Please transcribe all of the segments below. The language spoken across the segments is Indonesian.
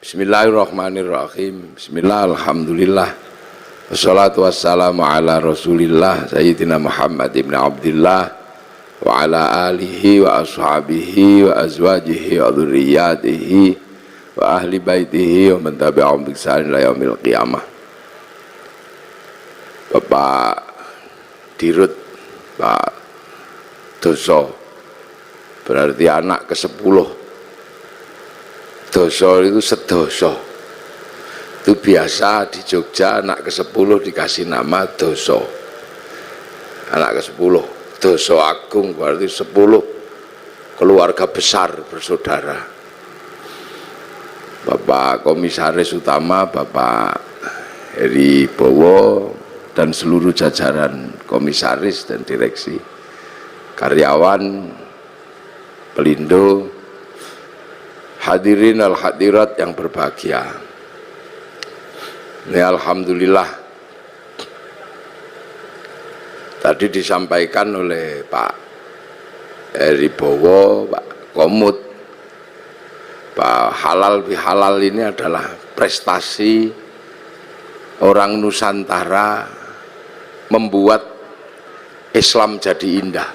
Bismillahirrahmanirrahim. Bismillah, alhamdulillah. Wassalatu wassalamu ala rasulillah Sayyidina Muhammad ibn Abdillah wa ala alihi wa ashabihi wa azwajihi wa dhurriyyatihi wa ahli baitihi wa man tabi'ahum bi ihsan ila yaumil qiyamah. Bapak Dirut, Pak Doso, berarti anak ke-10. Doso itu sedoso. Itu biasa di Jogja anak ke-10 dikasih nama Doso. Anak ke-10, Doso Agung, berarti 10 keluarga besar bersaudara. Bapak Komisaris Utama, Bapak Heri Bowo, dan seluruh jajaran komisaris dan direksi, karyawan, pelindo, hadirin al-hadirat yang berbahagia. Ini alhamdulillah tadi disampaikan oleh Pak Heri Bowo, Pak Komut, Pak Halal Bihalal ini adalah prestasi orang Nusantara membuat Islam jadi indah.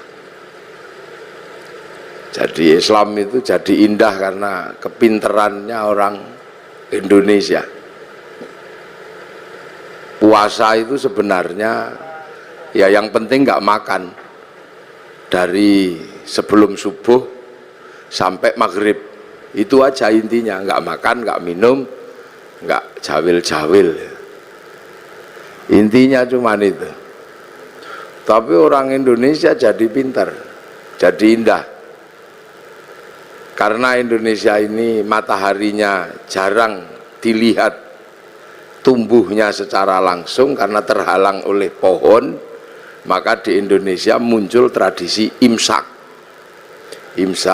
Jadi Islam itu jadi indah karena kepinterannya orang Indonesia. Puasa itu sebenarnya ya yang penting nggak makan dari sebelum subuh sampai maghrib, itu aja intinya, nggak makan, nggak minum, nggak jawil-jawil, intinya cuman itu. Tapi orang Indonesia jadi pinter, jadi indah. Karena Indonesia ini mataharinya jarang dilihat tumbuhnya secara langsung karena terhalang oleh pohon, maka di Indonesia muncul tradisi imsak. Imsak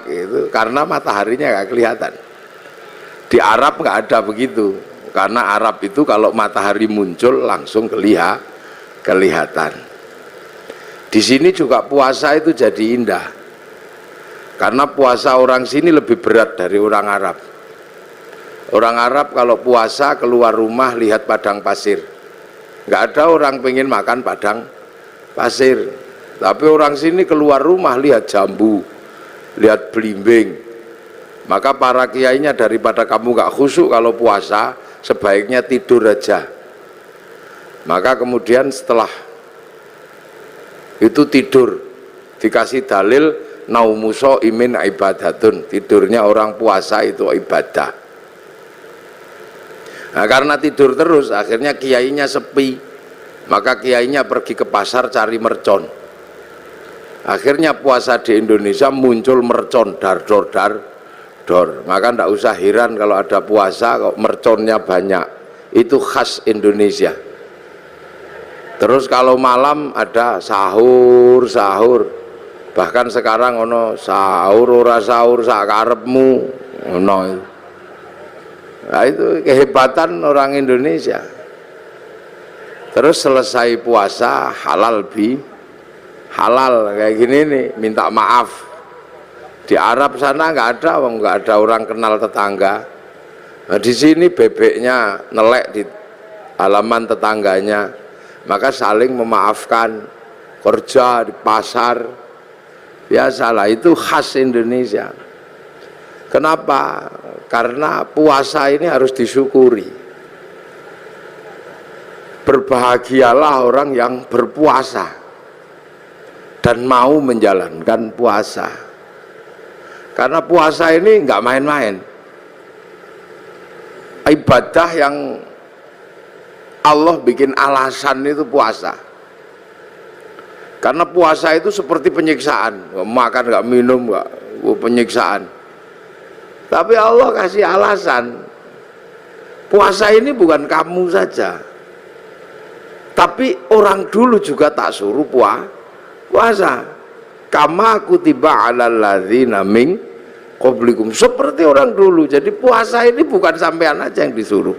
itu karena mataharinya nggak kelihatan. Di Arab nggak ada begitu, karena Arab itu kalau matahari muncul langsung kelihatan. Di sini juga puasa itu jadi indah. Karena puasa orang sini lebih berat dari orang Arab. Orang Arab kalau puasa keluar rumah lihat padang pasir. Nggak ada orang pengen makan padang pasir. Tapi orang sini keluar rumah lihat jambu, lihat belimbing. Maka para kiainya daripada kamu nggak khusyuk kalau puasa, sebaiknya tidur aja. Maka kemudian setelah itu tidur, dikasih dalil naumuso imin ibadatun, tidurnya orang puasa itu ibadah. Nah, karena tidur terus akhirnya kiainya sepi, maka kiainya pergi ke pasar cari mercon. Akhirnya puasa di Indonesia muncul mercon dar-dor. Maka tidak usah heran kalau ada puasa kok merconnya banyak, itu khas Indonesia. Terus kalau malam ada sahur, bahkan sekarang ono sahur ora sahur sakarepmu ono. Nah, itu kehebatan orang Indonesia. Terus selesai puasa halal kayak gini nih, minta maaf. Di Arab sana nggak ada orang kenal tetangga. Nah, di sini bebeknya nelek di halaman tetangganya, maka saling memaafkan. Kerja di pasar biasalah, itu khas Indonesia. Kenapa? Karena puasa ini harus disyukuri. Berbahagialah orang yang berpuasa dan mau menjalankan puasa. Karena puasa ini nggak main-main. Ibadah yang Allah bikin alasan itu puasa. Karena puasa itu seperti penyiksaan, nggak makan, nggak minum, nggak penyiksaan. Tapi Allah kasih alasan. Puasa ini bukan kamu saja, tapi orang dulu juga tak suruh puasa. Kama kutiba alal ladzina min qablikum, seperti orang dulu. Jadi puasa ini bukan sampean aja yang disuruh.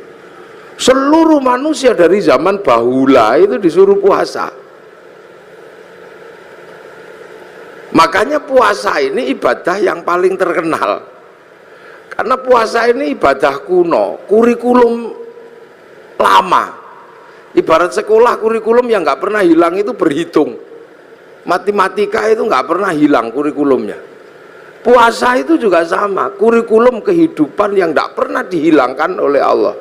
Seluruh manusia dari zaman bahula itu disuruh puasa. Makanya puasa ini ibadah yang paling terkenal. Karena puasa ini ibadah kuno, kurikulum lama. Ibarat sekolah, kurikulum yang nggak pernah hilang itu berhitung. Matematika itu nggak pernah hilang kurikulumnya. Puasa itu juga sama, kurikulum kehidupan yang nggak pernah dihilangkan oleh Allah.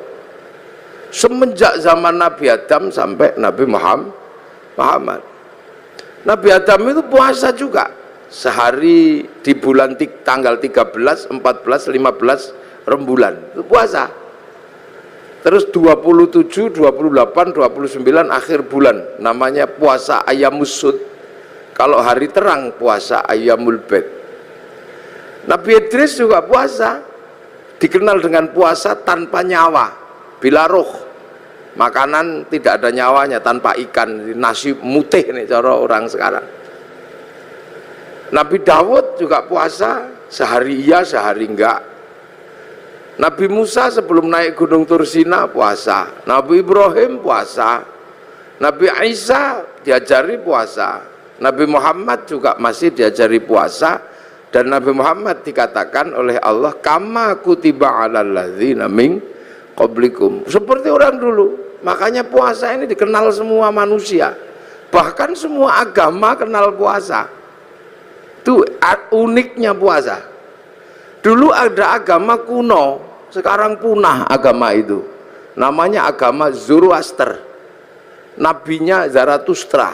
Semenjak zaman Nabi Adam sampai Nabi Muhammad. Nabi Adam itu puasa juga. Sehari di bulan tanggal 13, 14, 15 rembulan itu puasa. Terus 27, 28, 29 akhir bulan namanya puasa Ayyamus Sud. Kalau hari terang puasa Ayyamul Bid. Nabi Idris juga puasa, dikenal dengan puasa tanpa nyawa, bila roh. Makanan tidak ada nyawanya, tanpa ikan, nasi mutih nih cara orang sekarang. Nabi Dawud juga puasa, sehari iya sehari enggak. Nabi Musa sebelum naik gunung Tursina puasa. Nabi Ibrahim puasa. Nabi Isa diajari puasa. Nabi Muhammad juga masih diajari puasa. Dan Nabi Muhammad dikatakan oleh Allah, kama kutiba alal ladzina min qablikum, seperti orang dulu. Makanya puasa ini dikenal semua manusia, bahkan semua agama kenal puasa. Itu uniknya puasa. Dulu ada agama kuno, sekarang punah agama itu. Namanya agama Zoroaster. Nabinya Zarathustra.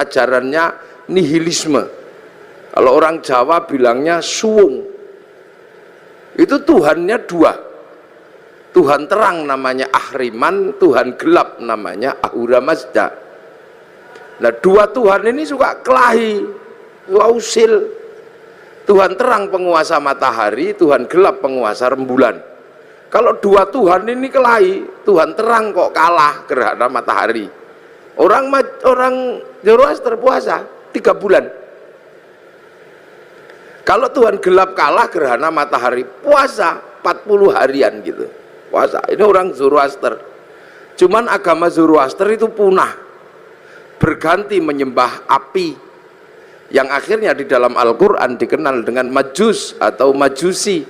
Ajarannya nihilisme. Kalau orang Jawa bilangnya suwung. Itu Tuhannya dua. Tuhan terang namanya Ahriman, Tuhan gelap namanya Ahura Mazda. Nah, dua Tuhan ini suka kelahi, usil. Tuhan terang penguasa matahari, Tuhan gelap penguasa rembulan. Kalau dua Tuhan ini kelahi, Tuhan terang kok kalah gerhana matahari. Orang Zoroaster puasa 3 bulan. Kalau Tuhan gelap kalah gerhana matahari, puasa 40 harian gitu. Puasa. Ini orang Zoroaster. Cuman agama Zoroaster itu punah. Berganti menyembah api. Yang akhirnya di dalam Al-Quran dikenal dengan Majus atau Majusi.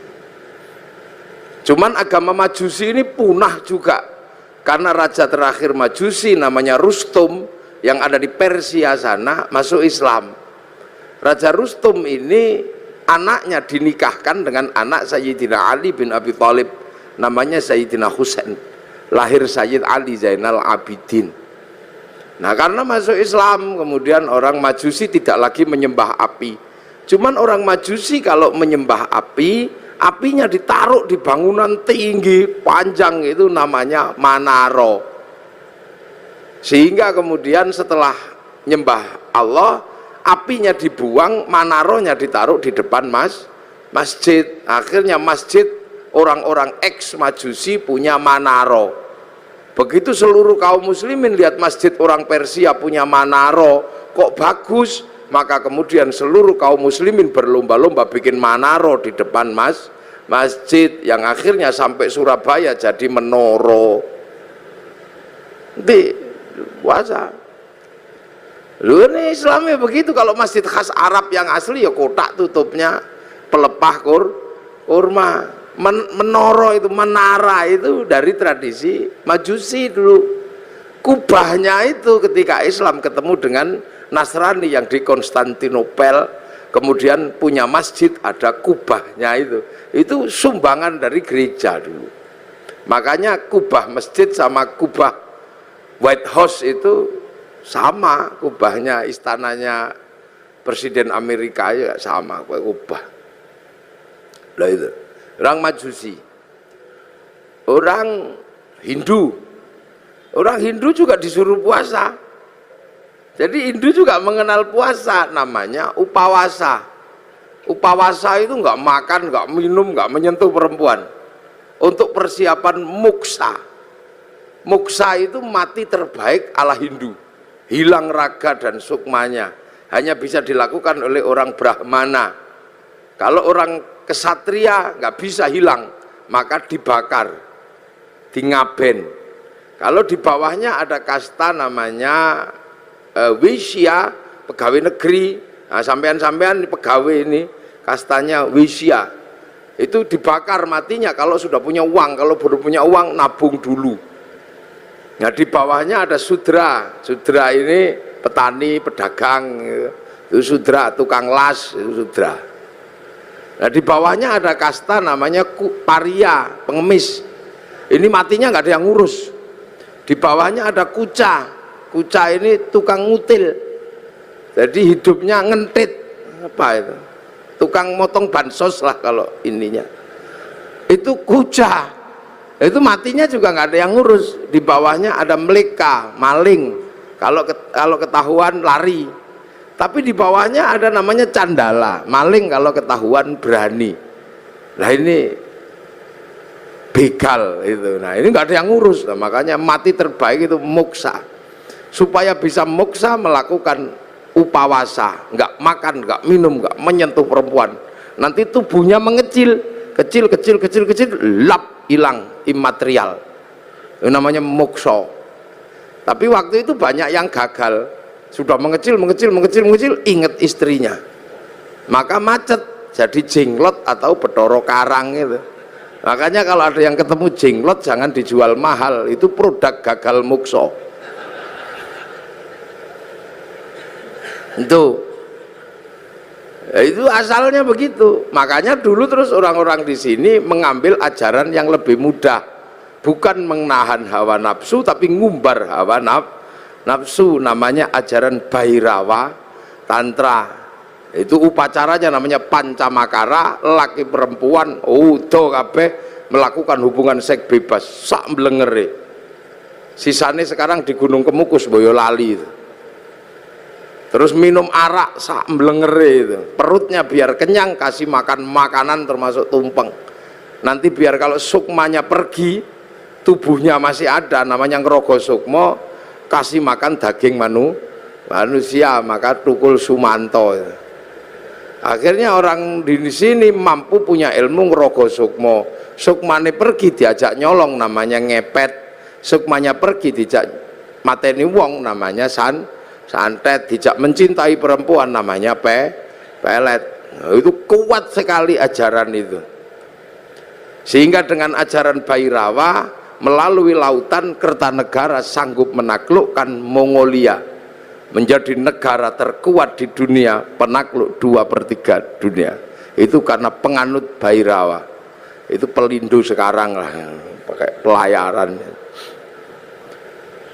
Cuman agama Majusi ini punah juga. Karena raja terakhir Majusi namanya Rustum yang ada di Persia sana masuk Islam. Raja Rustum ini anaknya dinikahkan dengan anak Sayyidina Ali bin Abi Thalib, namanya Sayyidina Husain, lahir Sayyid Ali Zainal Abidin. Nah, karena masuk Islam kemudian orang Majusi tidak lagi menyembah api. Cuman orang Majusi kalau menyembah api, apinya ditaruh di bangunan tinggi panjang, itu namanya Manaro. Sehingga kemudian setelah nyembah Allah, apinya dibuang, Manaronya ditaruh di depan masjid. Akhirnya masjid orang-orang ex Majusi punya Manaro. Begitu seluruh kaum muslimin lihat masjid orang Persia punya Manaro, kok bagus, maka kemudian seluruh kaum muslimin berlomba-lomba bikin Manaro di depan masjid, yang akhirnya sampai Surabaya jadi Menoro. Di puasa. Lu ini Islamnya begitu. Kalau masjid khas Arab yang asli ya kotak tutupnya pelepah kurma. Menoro itu, menara itu dari tradisi Majusi dulu. Kubahnya itu ketika Islam ketemu dengan Nasrani yang di Konstantinopel, kemudian punya masjid, ada kubahnya itu sumbangan dari gereja dulu. Makanya kubah masjid sama kubah White House itu sama, kubahnya istananya Presiden Amerika ya sama kubah. Lah itu orang Majusi. Orang Hindu juga disuruh puasa. Jadi Hindu juga mengenal puasa, namanya upawasa. Upawasa itu nggak makan, nggak minum, nggak menyentuh perempuan. Untuk persiapan muksa. Muksa itu mati terbaik ala Hindu. Hilang raga dan sukmanya. Hanya bisa dilakukan oleh orang Brahmana. Kalau orang kesatria nggak bisa hilang, maka dibakar, dingaben. Kalau di bawahnya ada kasta namanya Wisya, pegawai negeri. Nah, sampean-sampean pegawai ini kastanya Wisya. itu dibakar matinya kalau sudah punya uang. Kalau belum punya uang nabung dulu. Nah di bawahnya ada sudra. Sudra ini petani, pedagang, itu sudra, tukang las, itu sudra. Nah di bawahnya ada kasta namanya paria, pengemis. Ini matinya nggak ada yang ngurus. Di bawahnya ada kuca. Kuca ini tukang ngutil. Jadi hidupnya ngentit. Apa itu? Tukang motong bansos lah kalau ininya. Itu kuca. Itu matinya juga nggak ada yang ngurus. Di bawahnya ada meleka, maling. Kalau ketahuan lari. Tapi di bawahnya ada namanya candala, maling kalau ketahuan berani. Nah ini begal itu. Nah ini nggak ada yang ngurus. Nah, makanya mati terbaik itu moksa. Supaya bisa moksa melakukan upawasa, nggak makan, nggak minum, nggak menyentuh perempuan. Nanti tubuhnya mengecil, kecil, lap, hilang, imaterial. Itu namanya moksa. Tapi waktu itu banyak yang gagal. Sudah mengecil, ingat istrinya. Maka macet, jadi jenglot atau Bathara Karang itu. Makanya kalau ada yang ketemu jenglot jangan dijual mahal, itu produk gagal moksa. Itu asalnya begitu. Makanya dulu terus orang-orang di sini mengambil ajaran yang lebih mudah, bukan menahan hawa nafsu tapi ngumbar hawa nafsu. Namanya ajaran Bhairawa Tantra. Itu upacaranya namanya pancamakara, laki perempuan udo kabeh melakukan hubungan seks bebas sak mblengere. Sisane sekarang di Gunung Kemukus Boyolali itu. Terus minum arak sak mblengere itu. Perutnya biar kenyang, kasih makan makanan termasuk tumpeng. Nanti biar kalau sukmanya pergi, tubuhnya masih ada, namanya ngerogo sukma, kasih makan daging manusia, maka tukul sumanto. Akhirnya orang di sini mampu punya ilmu ngerogo sukma. Sukmane pergi diajak nyolong, namanya ngepet. Sukmanya pergi diajak mateni wong, namanya santet. Dijak mencintai perempuan, namanya pelet. Nah, itu kuat sekali ajaran itu. Sehingga dengan ajaran Bhairawa melalui lautan Kertanegara sanggup menaklukkan Mongolia, menjadi negara terkuat di dunia, penakluk 2/3 dunia. Itu karena penganut Bhairawa. Itu pelindu sekarang lah, pakai pelayaran.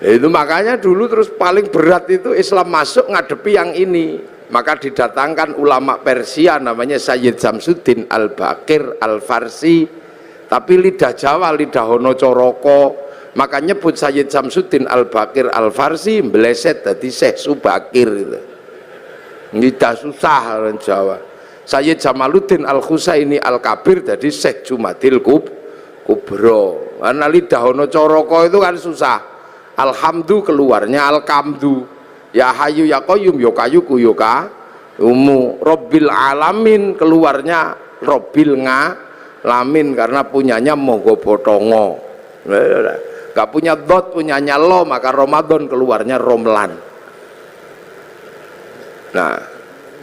Itu makanya dulu terus paling berat itu Islam masuk ngadepi yang ini. Maka didatangkan ulama Persia namanya Sayyid Samsuddin Al-Baqir Al-Farsi, tapi lidah Jawa, lidah Hono Coroko. Maka nyebut Sayyid Samsuddin Al-Baqir Al-Farsi meleset jadi Syekh Subakir itu. Lidah susah orang Jawa. Sayyid Jamaluddin Al-Husaini Al-Kabir jadi Syekh Jumadil Kubro. Karena lidah Hono Coroko itu kan susah. Alhamdu keluarnya Al-Kamdu. Ya Hayu ya Qayyum ya Kayuku ya Umu. Robbil Alamin keluarnya Robbil Ngalamin karena punyanya Monggo Botongo. Gak punya dot, punyanya lo, maka Ramadan keluarnya Romlan. Nah,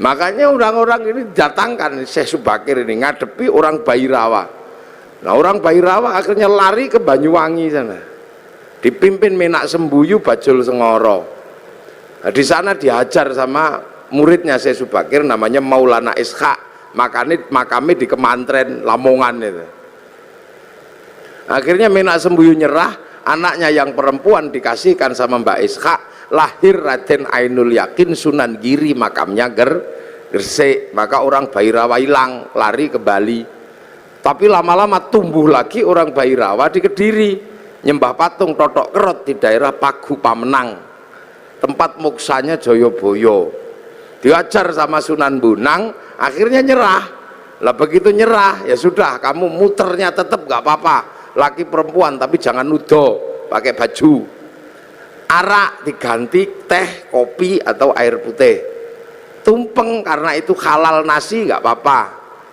makanya orang-orang ini datangkan Syekh Subakir ini ngadepi orang Bhairawa. Nah, orang Bhairawa akhirnya lari ke Banyuwangi sana. Dipimpin Menak Sembuyu Bajul Sengoro. Nah, di sana diajar sama muridnya Syekh Subakir namanya Maulana Ishaq. Makamnya di Kemantren Lamongan itu. Akhirnya Menak Sembuyu nyerah, anaknya yang perempuan dikasihkan sama Mbak Ishaq, lahir Raden Ainul Yakin Sunan Giri, makamnya Gresik. Maka orang Bhairawa hilang, lari ke Bali. Tapi lama-lama tumbuh lagi orang Bhairawa di Kediri, nyembah patung Totok Kerot di daerah Pagu Pamenang, tempat moksanya Joyoboyo. Diajar sama Sunan Bonang, akhirnya nyerah. Lah begitu nyerah, ya sudah, kamu muternya tetap gak apa-apa, laki perempuan, tapi jangan nudo, pakai baju. Arak diganti teh, kopi atau air putih. Tumpeng karena itu halal nasi gak apa-apa.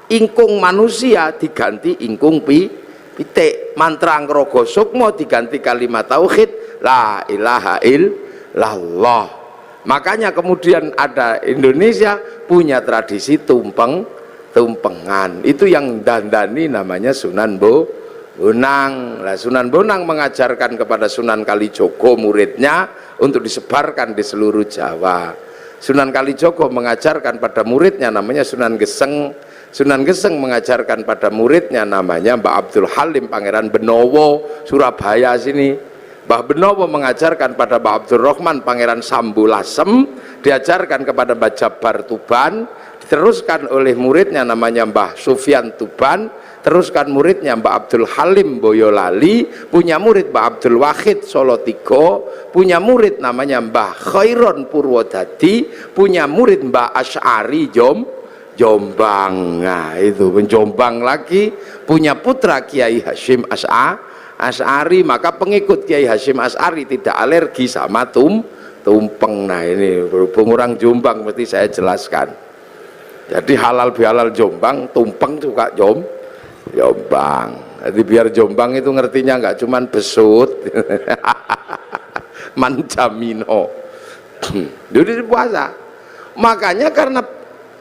Ingkung manusia diganti ingkung pitik. Mantra ngrogo sukmo diganti kalimat tauhid la ilaha illallah. Makanya kemudian ada Indonesia punya tradisi tumpeng tumpengan. Itu yang dandani namanya Sunan Bonang. Nah, Sunan Bonang mengajarkan kepada Sunan Kalijogo muridnya untuk disebarkan di seluruh Jawa. Sunan Kalijogo mengajarkan pada muridnya namanya Sunan Geseng. Sunan Geseng mengajarkan pada muridnya namanya Mbah Abdul Halim Pangeran Benowo Surabaya sini. Mbah Benowo mengajarkan pada Mbah Abdul Rahman Pangeran Sambulasem, diajarkan kepada Mbah Jabar Tuban, diteruskan oleh muridnya namanya Mbah Sufyan Tuban, teruskan muridnya Mbah Abdul Halim Boyolali, punya murid Mbah Abdul Wahid Solotigo, punya murid namanya Mbah Khairon Purwodadi, punya murid Mbah Asy'ari Jombang. Nah itu Jombang lagi punya putra Kiai Hasyim Asy'ari, maka pengikut Kiai Hasyim Asy'ari tidak alergi sama tumpeng. Nah ini berhubung orang Jombang mesti saya jelaskan. Jadi halal bihalal Jombang, tumpeng juga Jombang. Jadi biar Jombang itu ngertinya nggak cuman besut mancamino. Jadi puasa. Makanya karena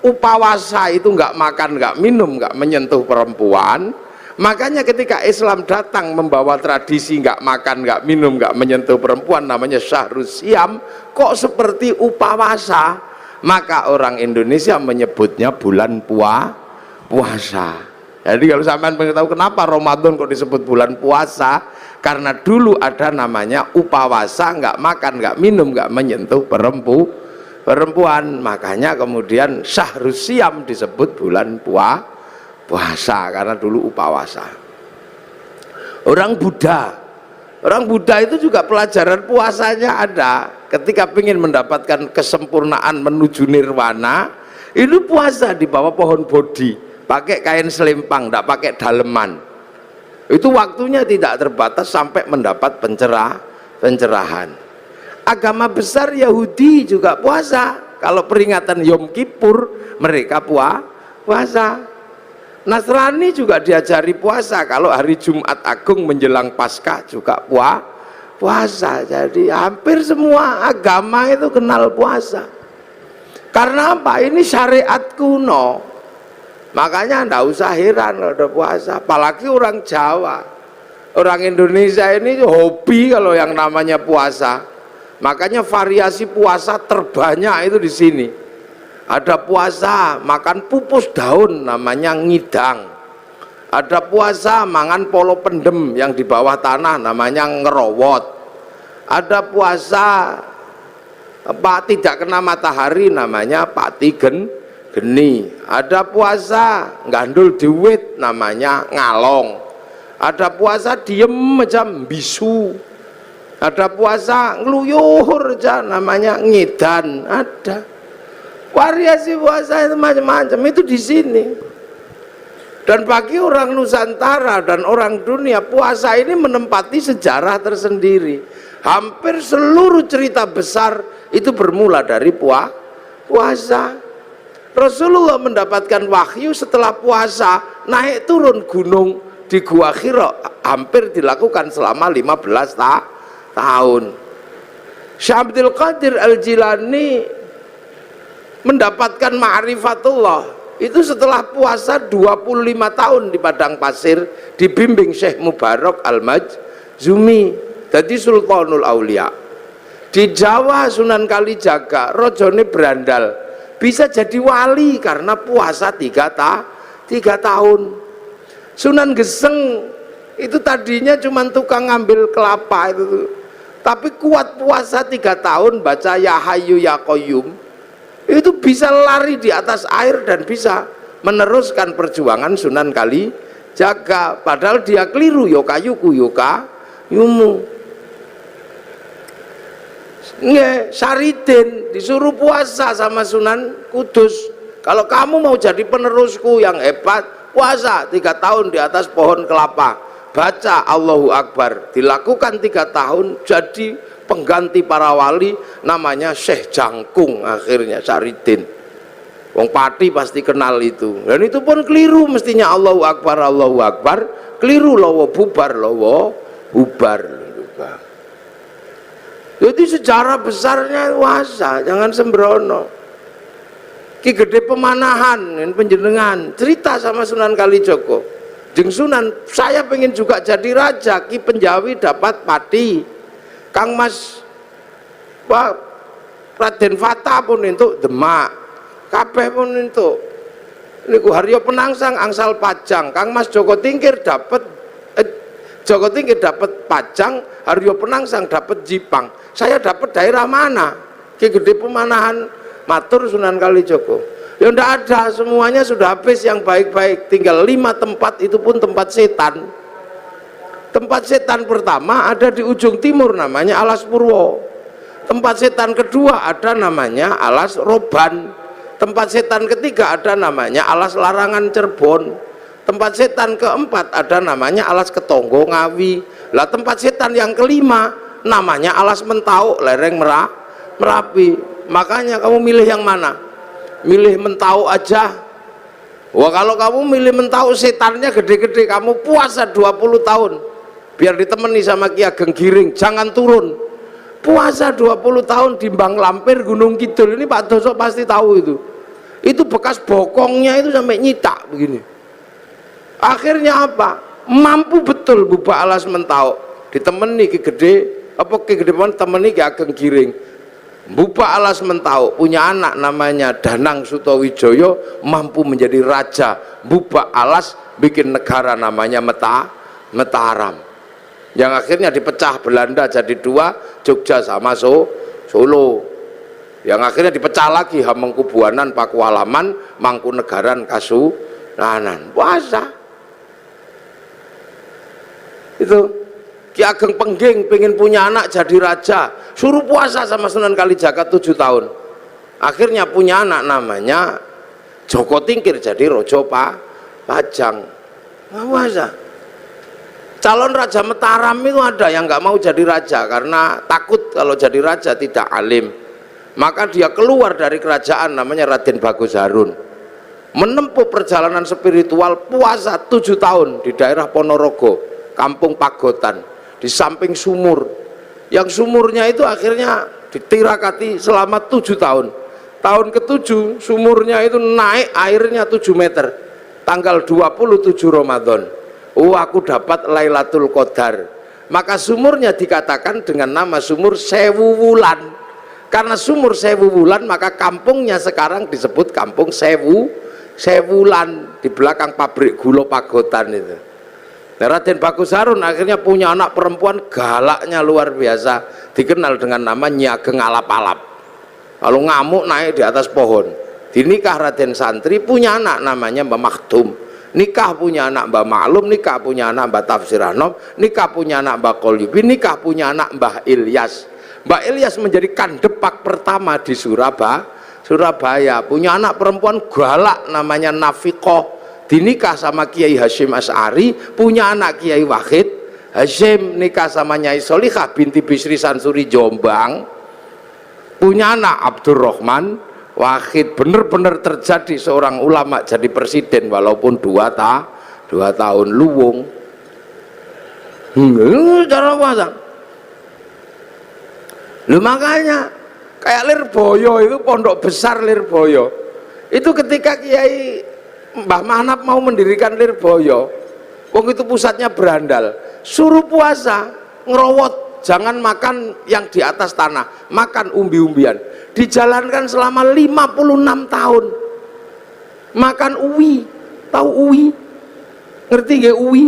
upawasa itu nggak makan, nggak minum, nggak menyentuh perempuan, makanya ketika Islam datang membawa tradisi nggak makan, nggak minum, nggak menyentuh perempuan, namanya Syahrus Siam, kok seperti upawasa, maka orang Indonesia menyebutnya bulan puasa. Jadi kalau sampean pengen tahu kenapa Ramadan kok disebut bulan puasa, karena dulu ada namanya upawasa, nggak makan, nggak minum, nggak menyentuh perempuan, makanya kemudian Syahrus Siam disebut bulan puasa karena dulu upawasa. Orang Buddha itu juga pelajaran puasanya ada. Ketika ingin mendapatkan kesempurnaan menuju nirwana, itu puasa di bawah pohon bodhi, pakai kain selempang, tidak pakai daleman. Itu waktunya tidak terbatas sampai mendapat pencerahan. Agama besar Yahudi juga puasa. Kalau peringatan Yom Kippur mereka puasa. Nasrani juga diajari puasa. Kalau hari Jumat Agung menjelang Paskah juga puasa. Jadi hampir semua agama itu kenal puasa. Karena apa? Ini syariat kuno. Makanya ndak usah heran kalau ada puasa. Apalagi orang Jawa. Orang Indonesia ini hobi kalau yang namanya puasa. Makanya variasi puasa terbanyak itu di sini. Ada puasa makan pupus daun namanya ngidang. Ada puasa mangan polo pendem yang di bawah tanah namanya ngerowot. Ada puasa tidak kena matahari namanya pati geni. Ada puasa gandul duit namanya ngalong. Ada puasa diem macam bisu. Ada puasa ngeluyuhur aja namanya ngidan. Ada variasi puasa itu macam-macam itu di sini. Dan bagi orang Nusantara dan orang dunia, puasa ini menempati sejarah tersendiri. Hampir seluruh cerita besar itu bermula dari puasa. Rasulullah mendapatkan wahyu setelah puasa, naik turun gunung di Gua Hira hampir dilakukan selama 15 tahun. Syekh Abdul Qadir Al-Jilani mendapatkan ma'rifatullah itu setelah puasa 25 tahun di padang pasir dibimbing Syekh Mubarak Al-Majzumi jadi Sultanul Aulia. Di Jawa Sunan Kalijaga rojone berandal bisa jadi wali karena puasa 3 tahun. Sunan Geseng itu tadinya cuma tukang ngambil kelapa itu, tapi kuat puasa 3 tahun baca Ya Hayyu Ya Qayyum, itu bisa lari di atas air dan bisa meneruskan perjuangan Sunan Kalijaga. Padahal dia keliru, yokayuku yokayumu. Saridin disuruh puasa sama Sunan Kudus, kalau kamu mau jadi penerusku yang hebat, puasa 3 tahun di atas pohon kelapa, baca Allahu Akbar, dilakukan 3 tahun, jadi pengganti para wali namanya Syekh Jangkung. Akhirnya Saridin, wong Pati pasti kenal itu, dan itu pun keliru mestinya Allahu Akbar, Allahu Akbar, keliru, lowo bubar, lowo bubar. Jadi sejarah besarnya puasa, jangan sembrono. Ki Gede Pemanahan penjenengan cerita sama Sunan Kalijogo, jeung Sunan, saya pengen juga jadi raja. Ki Penjawi dapat pati, Kang Mas Raden Fata pun entuk Demak, kabeh pun entuk. Niku Haryo Penangsang angsal Pajang, Kang Mas Joko Tingkir dapat Joko Tingkir dapat Pajang, Haryo Penangsang dapat Jipang. Saya dapat daerah mana? Ki Gede Pemanahan matur Sunan Kalijogo, ya ndak ada, semuanya sudah habis yang baik-baik, tinggal 5 tempat, itu pun tempat setan. Tempat setan pertama ada di ujung timur namanya Alas Purwo. Tempat setan kedua ada namanya Alas Roban. Tempat setan ketiga ada namanya Alas Larangan Cirebon. Tempat setan keempat ada namanya Alas Ketonggo Ngawi. Lah tempat setan yang kelima namanya Alas Mentau lereng Merapi. Makanya kamu milih yang mana? Milih Mentau aja. Wah, kalau kamu milih Mentau setannya gede-gede, kamu puasa 20 tahun biar ditemani sama Ki Ageng Giring, jangan turun. Puasa 20 tahun di Bang Lampir Gunung Kidul, ini Pak Doso pasti tahu itu bekas bokongnya itu sampai nyitak begini. Akhirnya apa? Mampu betul Bubak Alas Mentau ditemani Ki Gede, Ki Gede temani Ki Ageng Giring. Bubak Alas Mentau punya anak namanya Danang Sutawijoyo, mampu menjadi raja. Bubak Alas bikin negara namanya Mataram, yang akhirnya dipecah Belanda jadi 2, Jogja sama Solo, yang akhirnya dipecah lagi Hamengkubuanan, Pakualaman, Mangkunegaran, Kasunanan. Puasa itu. Ki Ageng Pengging pengen punya anak jadi raja, suruh puasa sama Sunan Kalijaga 7 tahun. Akhirnya punya anak namanya Joko Tingkir jadi Rojo Pajang. Puasa. Calon Raja Mataram itu ada yang nggak mau jadi raja karena takut kalau jadi raja tidak alim. Maka dia keluar dari kerajaan namanya Raden Bagus Harun, menempuh perjalanan spiritual, puasa 7 tahun di daerah Ponorogo, Kampung Pagotan, di samping sumur, yang sumurnya itu akhirnya ditirakati selama 7 tahun. Tahun ke-7 sumurnya itu naik airnya 7 meter, tanggal 27 Ramadan. Aku dapat Lailatul Qadar. Maka sumurnya dikatakan dengan nama sumur Sewu Wulan. Karena sumur Sewu Wulan, maka kampungnya sekarang disebut Kampung Sewulan, di belakang pabrik gula Pagotan itu. Nah, Raden Bagus Harun akhirnya punya anak perempuan galaknya luar biasa, dikenal dengan nama Nyi Ageng Alap-alap. Kalau ngamuk naik di atas pohon. Dinikah Raden Santri, punya anak namanya Mbah Maktum. Nikah punya anak Mbah Maklum, nikah punya anak Mbah Tafsir Anom, nikah punya anak Mbah Qolyubi, nikah punya anak Mbah Ilyas. Mbah Ilyas menjadi kandepak pertama di Surabaya. Punya anak perempuan galak namanya Nafikoh, dinikah sama Kiai Hasyim Asy'ari, punya anak Kiai Wahid Hasyim, nikah sama Nyai Solikah binti Bisri Sansuri Jombang, punya anak Abdurrahman Wahid. Bener-bener terjadi seorang ulama jadi presiden walaupun 2 tahun luwung. Cara puasa. Lu makanya kayak Lirboyo itu, pondok besar Lirboyo itu, ketika Kiai Mbah Manap mau mendirikan Lirboyo, wong itu pusatnya berandal, suruh puasa, ngerowot, jangan makan yang di atas tanah, makan umbi-umbian. Dijalankan selama 56 tahun. Makan uwi, tahu uwi? Ngerti nggak uwi?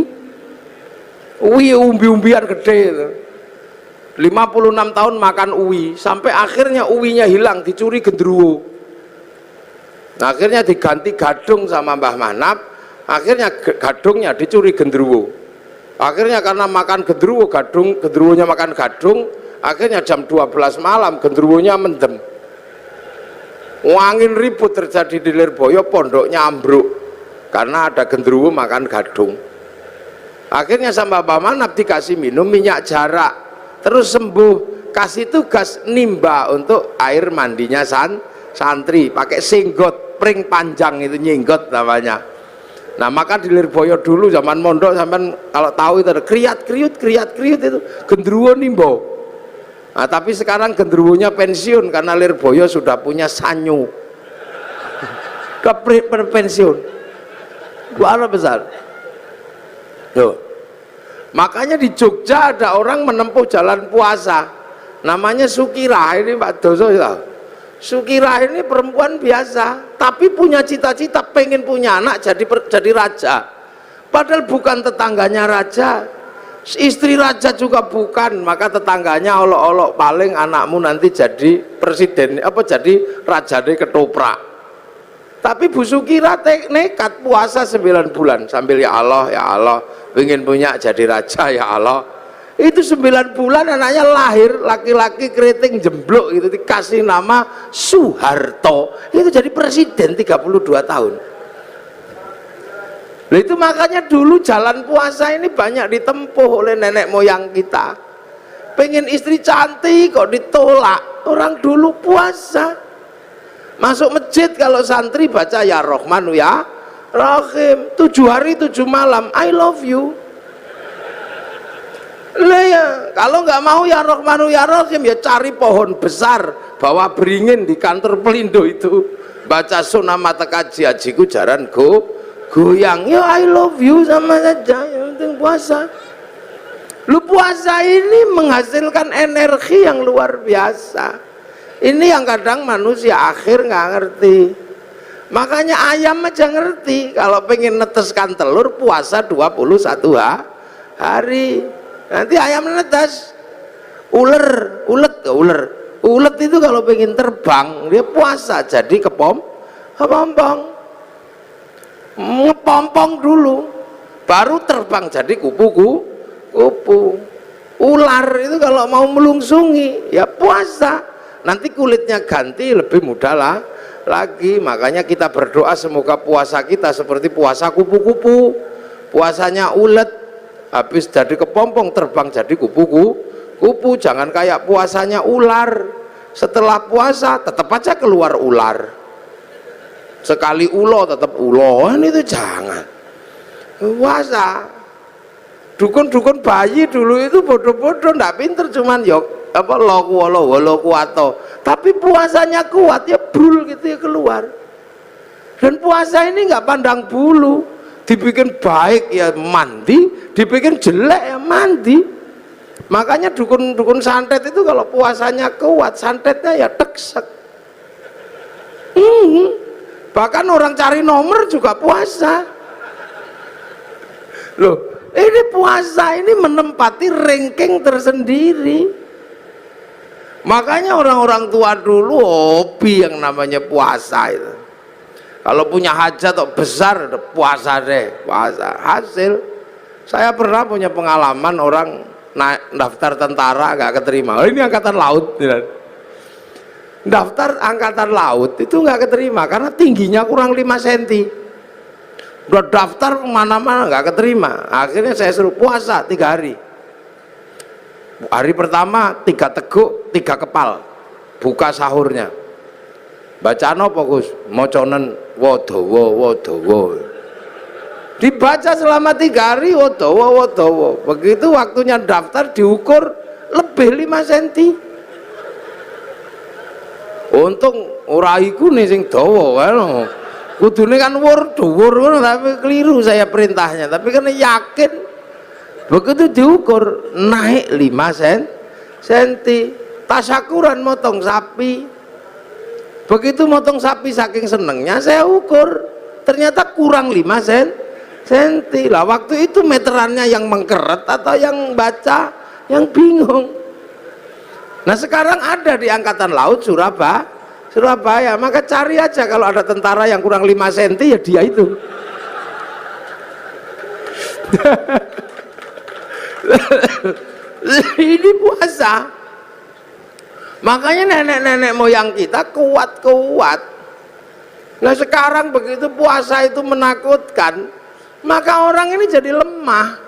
Uwi umbi-umbian gede itu. 56 tahun makan uwi, sampai akhirnya uwinya hilang, dicuri gendruwo. Nah, akhirnya diganti gadung sama Mbah Manap, akhirnya gadungnya dicuri gendruwo. Akhirnya karena makan gendruwo, gendruwonya makan gadung, akhirnya jam 12 malam gendruwonya mendem. Angin ribut terjadi di Lirboyo, pondoknya ambruk karena ada gendruwo makan gadung. Akhirnya sama Mbah Manap dikasih minum minyak jarak, terus sembuh. Kasih tugas nimba untuk air mandinya santri, pakai singgot pring panjang, itu nyinggot namanya. Nah, maka di Lirboyo dulu zaman mondok, sampean kalau tahu itu ada kriat-kriut itu gendruwo nimbo. Nah, tapi sekarang gendruwonya pensiun karena Lirboyo sudah punya sanyu. pensiun. Luar besar. Tuh. Makanya di Jogja ada orang menempuh jalan puasa, namanya Sukira. Ini Pak Doso ya. Sukira ini perempuan biasa, tapi punya cita-cita pengen punya anak jadi raja. Padahal bukan tetangganya raja, istri raja juga bukan, maka tetangganya olok-olok paling anakmu nanti jadi presiden, apa jadi raja deh ketoprak. Tapi Bu Sukira nekat puasa 9 bulan sambil ya Allah pengen punya jadi raja ya Allah. Itu 9 bulan anaknya lahir, laki-laki keriting jemblok itu dikasih nama Soeharto, itu jadi presiden 32 tahun. Nah, itu makanya dulu jalan puasa ini banyak ditempuh oleh nenek moyang kita. Pengen istri cantik kok ditolak, orang dulu puasa. Masuk masjid kalau santri baca ya Rahmanu ya Rahim, 7 hari 7 malam I love you. Lah ya, kalau nggak mau ya Rahmanu ya Rahim ya cari pohon besar, bawa beringin di kantor Pelindo itu, baca sunah mata kaji ajiku jaran goyang ya I love you sama saja, yang penting puasa. Lu puasa ini menghasilkan energi yang luar biasa. Ini yang kadang manusia akhir nggak ngerti. Makanya ayam aja ngerti kalau pengen neteskan telur puasa 21 hari. Nanti ayam netes. Ulet itu kalau pengen terbang dia puasa jadi kepompong. Ngepompong dulu baru terbang jadi kupu. Ular itu kalau mau melungsungi ya puasa, nanti kulitnya ganti lebih mudah lah lagi. Makanya kita berdoa semoga puasa kita seperti puasa kupu-kupu, puasanya ulet habis jadi kepompong terbang jadi kupu-kupu. Jangan kayak puasanya ular, setelah puasa tetap aja keluar ular, sekali ulo tetap ulo. Ini tuh jangan puasa. Dukun-dukun bayi dulu itu bodoh-bodoh, ndak pinter, cuman yok apa loku kuato, tapi puasanya kuat ya brul gitu ya keluar. Dan puasa ini nggak pandang bulu, dibikin baik ya mandi, dibikin jelek ya mandi. Makanya dukun-dukun santet itu kalau puasanya kuat, santetnya ya teksek. Bahkan orang cari nomor juga puasa. Loh, ini puasa ini menempati ranking tersendiri. Makanya orang-orang tua dulu hobi yang namanya puasa itu. Kalau punya hajat atau besar puasa deh, puasa. Hasil saya pernah punya pengalaman orang naik daftar tentara gak keterima. Ini angkatan laut. Daftar angkatan laut itu nggak keterima karena tingginya kurang 5 cm. Udah daftar kemana-mana nggak keterima. Akhirnya saya suruh puasa 3 hari. Hari pertama 3 teguk 3 kepal buka sahurnya. Bacaan apa Gus? Moconen wodowo. Dibaca selama 3 hari wodowo. Begitu waktunya daftar diukur lebih 5 cm. Untung ora iku nih sing dawa kan. Kudune kan dhuwur tapi keliru saya perintahnya, tapi karena yakin begitu diukur naik 5 cm. Tasyakuran motong sapi, begitu motong sapi saking senengnya saya ukur ternyata kurang 5 cm lah. Waktu itu meterannya yang mengkeret atau yang baca yang bingung. Nah sekarang ada di Angkatan Laut Surabaya, maka cari aja kalau ada tentara yang kurang 5 cm ya dia itu. Ini puasa. Makanya nenek-nenek moyang kita kuat-kuat. Nah sekarang begitu puasa itu menakutkan, maka orang ini jadi lemah.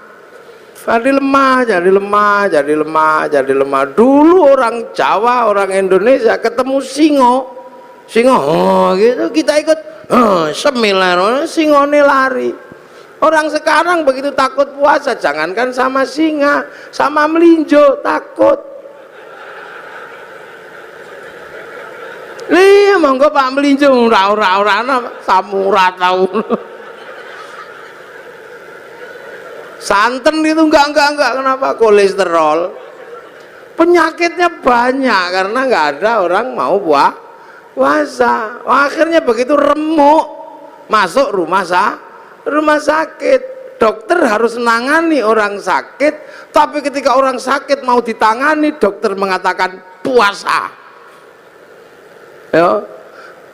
Jadi lemah. Dulu orang Jawa, orang Indonesia ketemu singo gitu kita ikut semilar, singone lari. Orang sekarang begitu takut puasa, jangankan sama singa, sama melinjo takut. Iya monggo Pak Melinjo ora samura tau. Santen itu enggak kenapa? Kolesterol. Penyakitnya banyak karena nggak ada orang mau puasa. Akhirnya begitu remuk masuk rumah sakit. Dokter harus menangani orang sakit, tapi ketika orang sakit mau ditangani, dokter mengatakan puasa. Ya,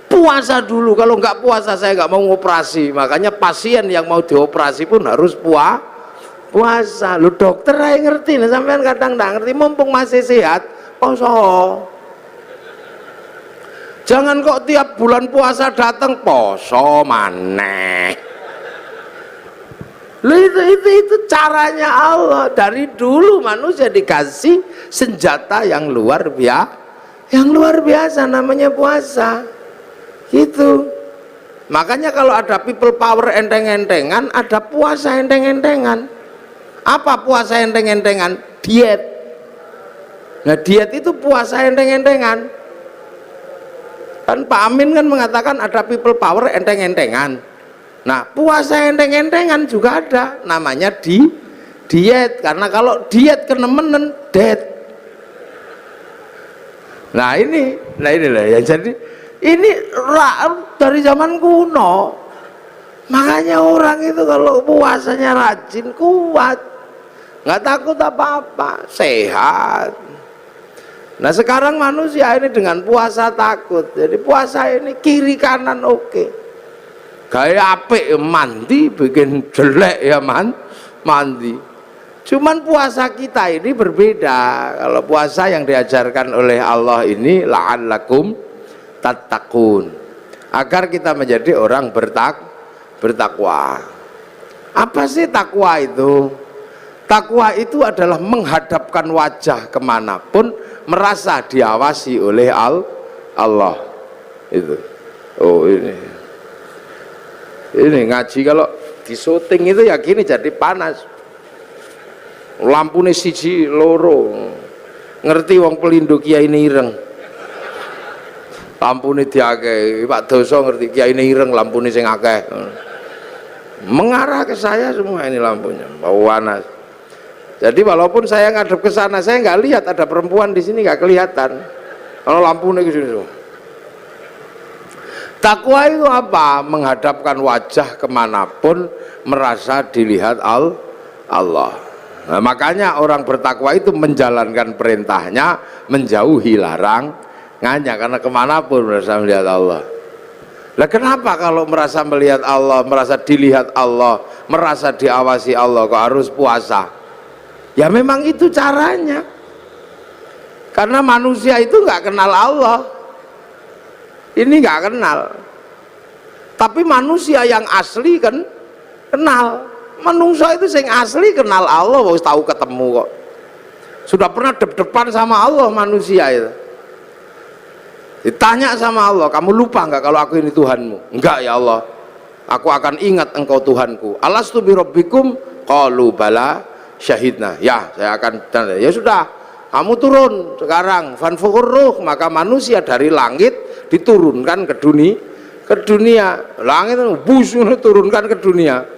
puasa dulu. Kalau nggak puasa saya nggak mau ngoperasi. Makanya pasien yang mau dioperasi pun harus puasa. Lu dokter aja ngerti, nah, sampean kadang nggak ngerti. Mumpung masih sehat, poso. Jangan kok tiap bulan puasa datang poso maneh. Itu caranya Allah. Dari dulu manusia dikasih senjata yang luar biasa namanya puasa. Gitu. Makanya kalau ada people power enteng-entengan, ada puasa enteng-entengan. Apa puasa enteng-entengan? Diet. Nah, diet itu puasa enteng-entengan. Kan Pak Amin kan mengatakan ada people power enteng-entengan. Nah, puasa enteng-entengan juga ada, namanya diet. Karena kalau diet kenemenen dead. Nah ini lah ya. Jadi ini dari zaman kuno. Makanya orang itu kalau puasanya rajin, kuat, nggak takut apa-apa, sehat. Nah sekarang manusia ini dengan puasa takut. Jadi puasa ini kiri kanan oke. Gaya apik mandi, bikin jelek ya mandi. Cuman puasa kita ini berbeda. Kalau puasa yang diajarkan oleh Allah ini la'allakum tattaqun, agar kita menjadi orang bertakwa. Apa sih takwa itu? Takwa itu adalah menghadapkan wajah kemanapun, merasa diawasi oleh Allah. Itu. Oh ini ngaji kalau di syuting itu ya gini, jadi panas. Lampune siji loro. Ngerti wong pelindung Kiai ireng. Lampune diakeh. Pak Doso ngerti Kiai ireng lampune sing akeh. Mengarah ke saya semua ini lampunya. Bau panas. Jadi walaupun saya ngadep ke sana, saya nggak lihat ada perempuan di sini, nggak kelihatan. Kalau lampunya ke sini semua. Takwa itu apa? Menghadapkan wajah kemanapun, merasa dilihat Allah. Nah, makanya orang bertakwa itu menjalankan perintahnya, menjauhi larangannya, karena kemanapun merasa melihat Allah. Lah kenapa kalau merasa melihat Allah, merasa dilihat Allah, merasa diawasi Allah, kok harus puasa? Ya memang itu caranya. Karena manusia itu nggak kenal Allah. Ini nggak kenal. Tapi manusia yang asli kan kenal. Manusia itu yang asli kenal Allah, harus tahu ketemu kok. Sudah pernah depan sama Allah manusia itu. Ditanya sama Allah, kamu lupa nggak kalau aku ini Tuhanmu? Enggak ya Allah, aku akan ingat engkau Tuhanku. Alastu bi rabbikum? Qalu bala syahidna. Ya, saya akan. Ya sudah, kamu turun sekarang. Fanfukur ruh, maka manusia dari langit diturunkan ke dunia. Langit bus turunkan ke dunia.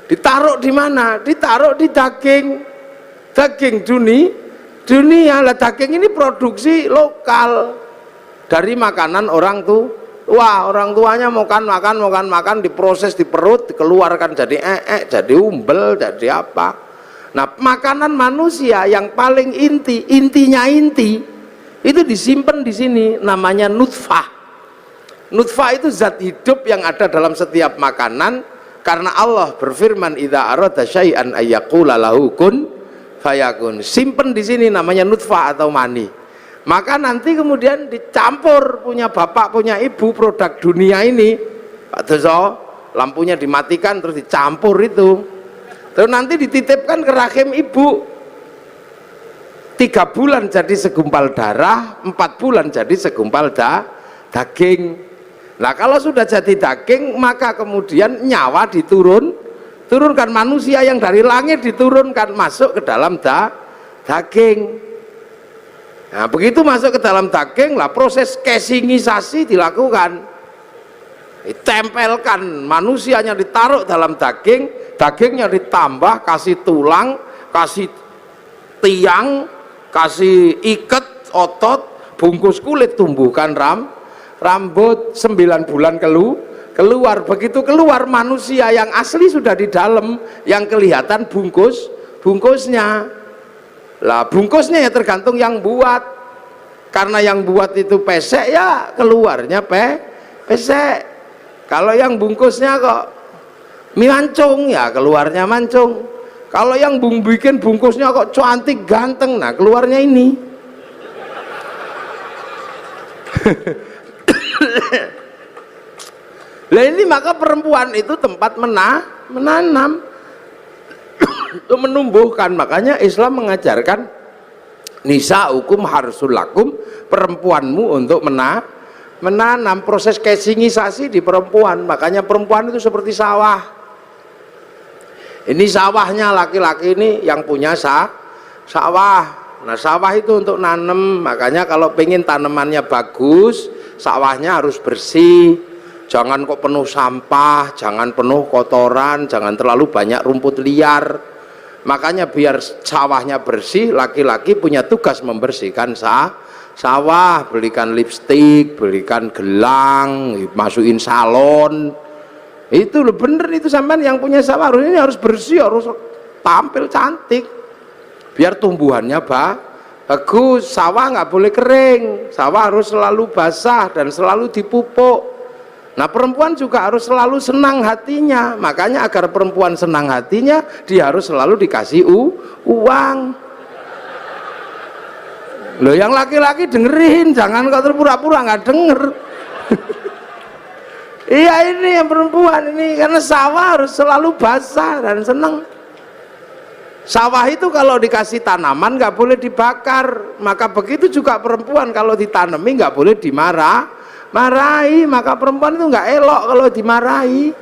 Ditaruh di mana? Ditaruh di daging dunia. Lah daging ini produksi lokal dari makanan orang tua. Orang tuanya makan diproses di perut, dikeluarkan jadi jadi umbel, jadi apa. Nah, makanan manusia yang paling intinya itu disimpan di sini, namanya nutfah. Nutfah itu zat hidup yang ada dalam setiap makanan, karena Allah berfirman idza arada syai'an ayyaqula lahu kun fayakun. Simpen di sini namanya nutfah atau mani. Maka nanti kemudian dicampur, punya bapak punya ibu, produk dunia ini Pak Doso, lampunya dimatikan terus dicampur itu. Terus nanti dititipkan ke rahim ibu. 3 bulan jadi segumpal darah, 4 bulan jadi segumpal daging. Nah kalau sudah jadi daging, maka kemudian nyawa turunkan, manusia yang dari langit diturunkan masuk ke dalam daging. Nah, begitu masuk ke dalam daging lah proses casingisasi dilakukan. Ditempelkan, manusianya ditaruh dalam daging, dagingnya ditambah kasih tulang, kasih tiang, kasih iket otot, bungkus kulit, tumbuhkan rambut 9 bulan keluar. Begitu keluar manusia yang asli sudah di dalam, yang kelihatan bungkusnya. Lah bungkusnya ya tergantung yang buat, karena yang buat itu pesek ya keluarnya pesek. Kalau yang bungkusnya kok mancung ya keluarnya mancung. Kalau yang bikin bungkusnya kok cantik ganteng, nah keluarnya ini. Lah ini maka perempuan itu tempat menanam itu menumbuhkan. Makanya Islam mengajarkan nisa hukum harsul lakum, perempuanmu untuk menanam. Proses casingisasi di perempuan. Makanya perempuan itu seperti sawah. Ini sawahnya laki-laki ini yang punya sawah. Nah sawah itu untuk nanam. Makanya kalau pengen tanamannya bagus, sawahnya harus bersih. Jangan kok penuh sampah, jangan penuh kotoran, jangan terlalu banyak rumput liar. Makanya biar sawahnya bersih, laki-laki punya tugas membersihkan sawah, belikan lipstik, belikan gelang, masukin salon. Itu loh bener itu, sampean yang punya sawah ini harus bersih, harus tampil cantik. Biar tumbuhannya bagus. Sawah nggak boleh kering, sawah harus selalu basah dan selalu dipupuk. Nah perempuan juga harus selalu senang hatinya. Makanya agar perempuan senang hatinya, dia harus selalu dikasih uang. Loh yang laki-laki dengerin, jangan kau terpura-pura nggak denger. Iya ini yang perempuan ini, karena sawah harus selalu basah dan senang. Sawah itu kalau dikasih tanaman nggak boleh dibakar. Maka begitu juga perempuan kalau ditanami nggak boleh marahi. Maka perempuan itu nggak elok kalau dimarahi.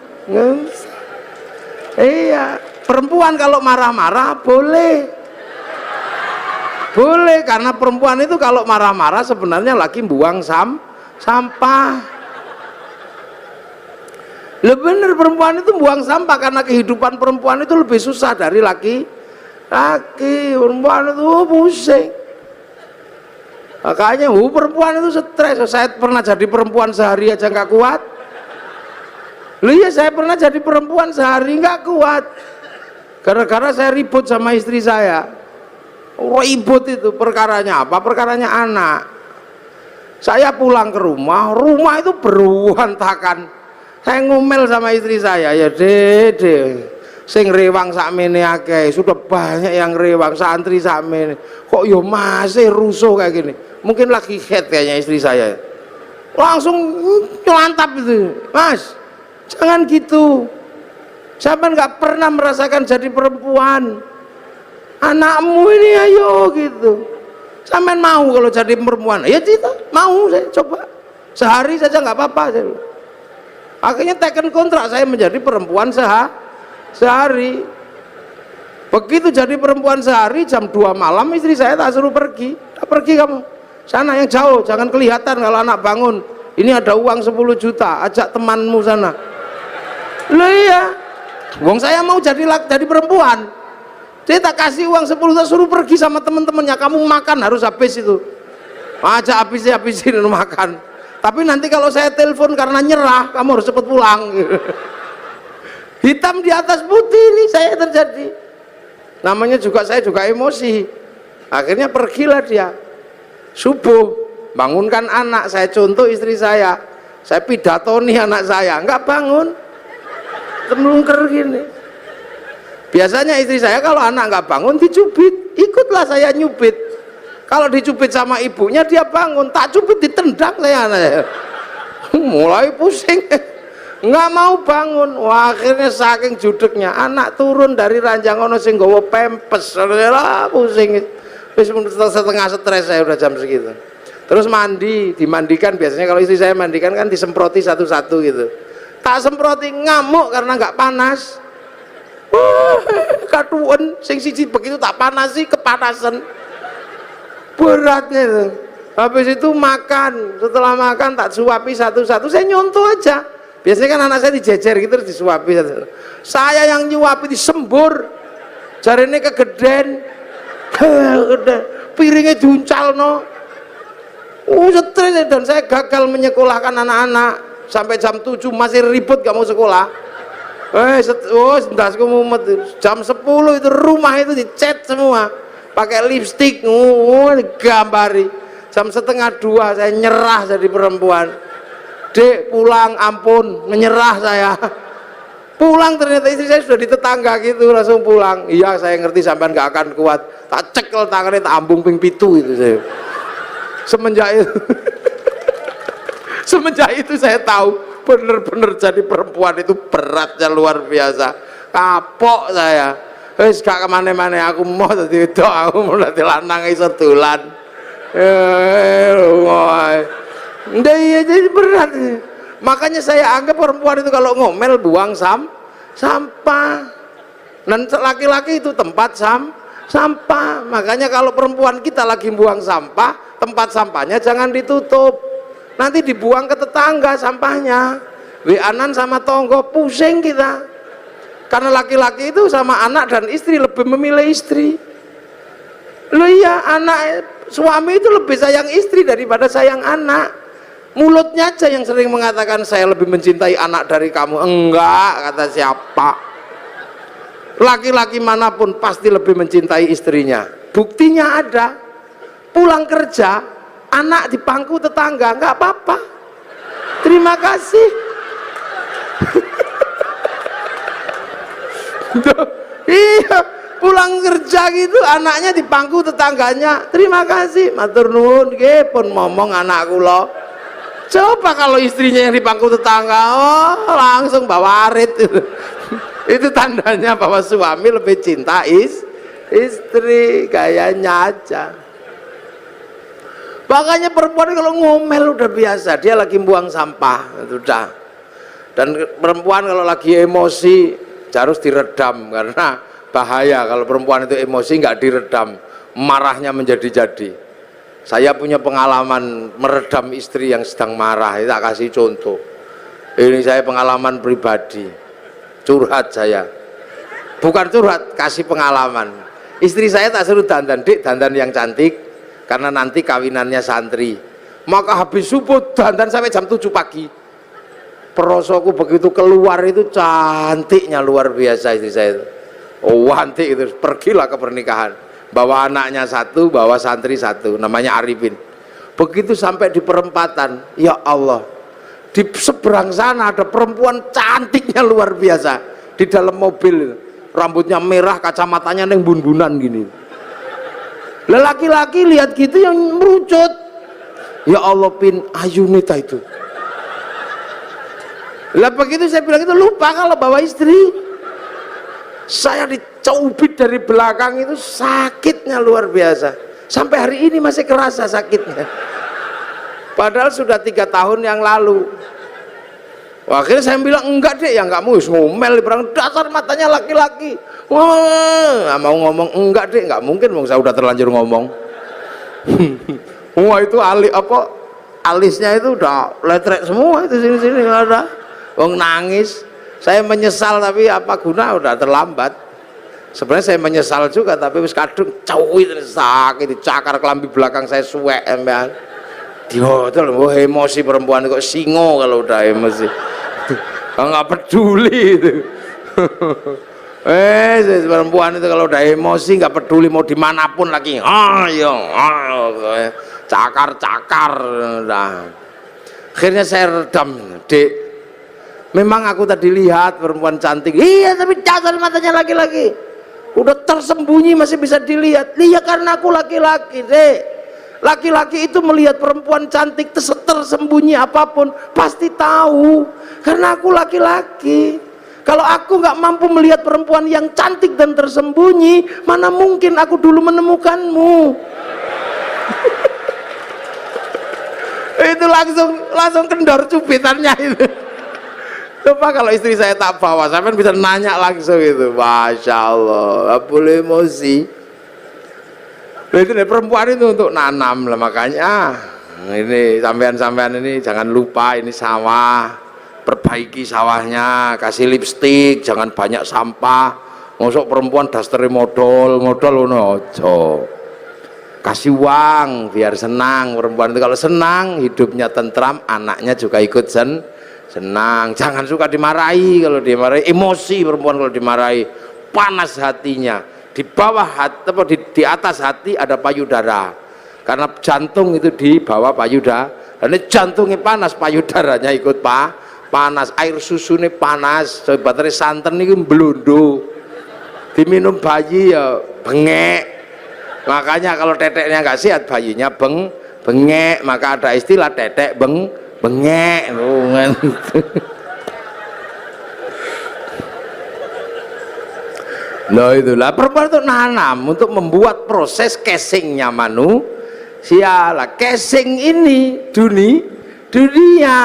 Iya, perempuan kalau marah-marah boleh, karena perempuan itu kalau marah-marah sebenarnya lagi buang sampah. Lebih bener perempuan itu buang sampah, karena kehidupan perempuan itu lebih susah dari laki. Perempuan itu pusing. Makanya perempuan itu stres. Saya pernah jadi perempuan sehari aja nggak kuat. Loh iya, saya pernah jadi perempuan sehari nggak kuat, gara-gara saya ribut sama istri saya. Ribut itu perkaranya apa? Perkaranya anak. Saya pulang ke rumah itu beruantakan. Saya ngomel sama istri saya, ya dede sing rewang sakmene akeh, sudah banyak yang rewang, santri sakmene kok yo masih rusuh kayak gini. Mungkin lagi head kayaknya istri saya, langsung nyelantap itu. Mas, jangan gitu, sampean nggak pernah merasakan jadi perempuan. Anakmu ini ayo gitu, sampean mau kalau jadi perempuan? Ya cita mau, saya coba sehari saja nggak apa-apa. Akhirnya teken kontrak saya menjadi perempuan sehari. Begitu jadi perempuan sehari, jam 2 malam istri saya tak suruh pergi. Pergi kamu sana yang jauh, jangan kelihatan kalau anak bangun. Ini ada uang 10 juta, ajak temanmu sana. Loh iya, wong saya mau jadi perempuan, saya tak kasih uang 10 juta, suruh pergi sama teman-temannya. Kamu makan harus habis itu, ajak habisin makan. Tapi nanti kalau saya telepon karena nyerah, kamu harus cepat pulang. Hitam di atas putih ini saya terjadi. Namanya juga saya juga emosi. Akhirnya pergilah dia. Subuh bangunkan anak, saya contoh istri saya pidatoni anak saya, nggak bangun, melungker gini. Biasanya istri saya kalau anak nggak bangun dicubit, ikutlah saya nyubit. Kalau dicubit sama ibunya dia bangun, tak cubit ditendang saya anaknya. Mulai pusing, nggak mau bangun. Wah, akhirnya saking judeknya anak turun dari ranjang ono sing nggawa pempes, lah pusing. Setengah stres saya udah jam segitu. Terus dimandikan. Biasanya kalau istri saya mandikan kan disemproti satu-satu gitu. Tak semproti, ngamuk karena nggak panas. Katuan sing siji begitu tak panas sih, kepanasan. beratnya itu. Habis itu makan, setelah makan tak suapi satu-satu, saya nyontoh aja. Biasanya kan anak saya dijejer gitu terus disuapi satu. Saya yang nyuapi disembur, jarene kegeden, piringnya diuncal no. Stres, dan saya gagal menyekolahkan anak-anak sampai jam 7 masih ribut gak mau sekolah. Ndasku mumet. Jam 10 itu rumah itu dicat semua pakai lipstik, digambari. Jam 1:30 saya nyerah jadi perempuan. Dek pulang, ampun, menyerah saya. Pulang ternyata istri saya sudah di tetangga gitu, langsung pulang. Iya saya ngerti sampean gak akan kuat. Tak cekel tangannya, tak ambung ping pitu itu saya. Semenjak itu semenjak itu saya tahu bener-bener jadi perempuan itu beratnya luar biasa. Kapok saya. Wis gak kemana-mana, aku mau dadi wedok, aku mau dadi lanang iso dolan. Iya jadi berat. Makanya saya anggap perempuan itu kalau ngomel buang sampah. Dan laki-laki itu tempat sampah. Makanya kalau perempuan kita lagi buang sampah, tempat sampahnya jangan ditutup. Nanti dibuang ke tetangga sampahnya. Weanan sama tonggo, pusing kita. Karena laki-laki itu sama anak dan istri lebih memilih istri. Loh iya, anak suami itu lebih sayang istri daripada sayang anak. Mulutnya aja yang sering mengatakan saya lebih mencintai anak dari kamu. Enggak, kata siapa? Laki-laki manapun pasti lebih mencintai istrinya. Buktinya ada. Pulang kerja, anak di pangku tetangga, enggak apa-apa. Terima kasih. Iya, pulang kerja gitu anaknya di pangku tetangganya, terima kasih, matur nuwun nggih pun ngomong anak kula. Coba kalau istrinya yang di pangku tetangga, oh langsung bawa arit. Itu tandanya bahwa suami lebih cinta istri, gayanya aja. Makanya perempuan kalau ngomel udah biasa, dia lagi buang sampah, udah. Dan perempuan kalau lagi emosi harus diredam, karena bahaya kalau perempuan itu emosi nggak diredam, marahnya menjadi-jadi. Saya punya pengalaman meredam istri yang sedang marah, tak kasih contoh. Ini saya pengalaman pribadi, curhat saya. Bukan curhat, kasih pengalaman. Istri saya tak suruh dandan, Dik, dandan yang cantik, karena nanti kawinannya santri. Maka habis subuh dandan sampai jam 7 pagi. Perosoku begitu keluar itu cantiknya luar biasa istri saya itu. Oh cantik itu, pergilah ke pernikahan. Bawa anaknya satu, bawa santri satu, namanya Arifin. Begitu sampai di perempatan, ya Allah, di seberang sana ada perempuan cantiknya luar biasa di dalam mobil, rambutnya merah, kacamatanya neng bun-bunan gini. Lelaki-laki lihat gitu yang merucut, ya Allah Pin, Ayunita itu. Lah begitu saya bilang itu lupa kalau bawa istri. Saya dicubit dari belakang itu sakitnya luar biasa. Sampai hari ini masih kerasa sakitnya. Padahal sudah 3 tahun yang lalu. Wah, akhirnya saya bilang enggak deh, ya enggak mau ngomel di belakang, dasar matanya laki-laki. Wah, mau ngomong enggak deh, enggak mungkin, saya udah terlanjur ngomong. Wah itu alisnya itu udah letrek semua itu sini-sini nggak ada. Wong nangis. Saya menyesal tapi apa guna, udah terlambat. Sebenarnya saya menyesal juga tapi wis kadung cuwi sakit dicakar kelambi belakang saya suwek emang. Dihotol emosi perempuan kok singo kalau udah emosi. Enggak peduli itu. Perempuan itu kalau udah emosi nggak peduli mau dimanapun lagi. Cakar-cakar udah. Akhirnya saya redam, Dek. Memang aku tadi lihat perempuan cantik, iya tapi dasar matanya laki-laki udah tersembunyi masih bisa dilihat. Iya karena aku laki-laki, Dek. Laki-laki itu melihat perempuan cantik tersembunyi apapun pasti tahu, karena aku laki-laki. Kalau aku nggak mampu melihat perempuan yang cantik dan tersembunyi, mana mungkin aku dulu menemukanmu. Itu langsung kendor cubitannya itu. Coba kalau istri saya tak bawa, saya kan bisa nanya langsung itu. Masya Allah, gak boleh emosi. Itu perempuan itu untuk nanam lah, makanya ini sampean-sampean ini jangan lupa ini sawah, perbaiki sawahnya, kasih lipstik, jangan banyak sampah. Mosok perempuan dastere modal ngono aja. Kasih uang biar senang perempuan itu, kalau senang hidupnya tentram, anaknya juga ikut senang. Jangan suka dimarahi, kalau dimarahi emosi perempuan, kalau dimarahi panas hatinya. Di bawah hati apa di atas hati ada payudara, karena jantung itu di bawah payudara, dan jantungnya panas, payudaranya ikut panas, air susunya panas, baterai santan ini belundu, diminum bayi ya bengek. Makanya kalau teteknya nggak sehat bayinya bengek, maka ada istilah tetek bengek. Loh itulah perempuan itu nanam untuk membuat proses casingnya manusia lah. Casing ini dunia,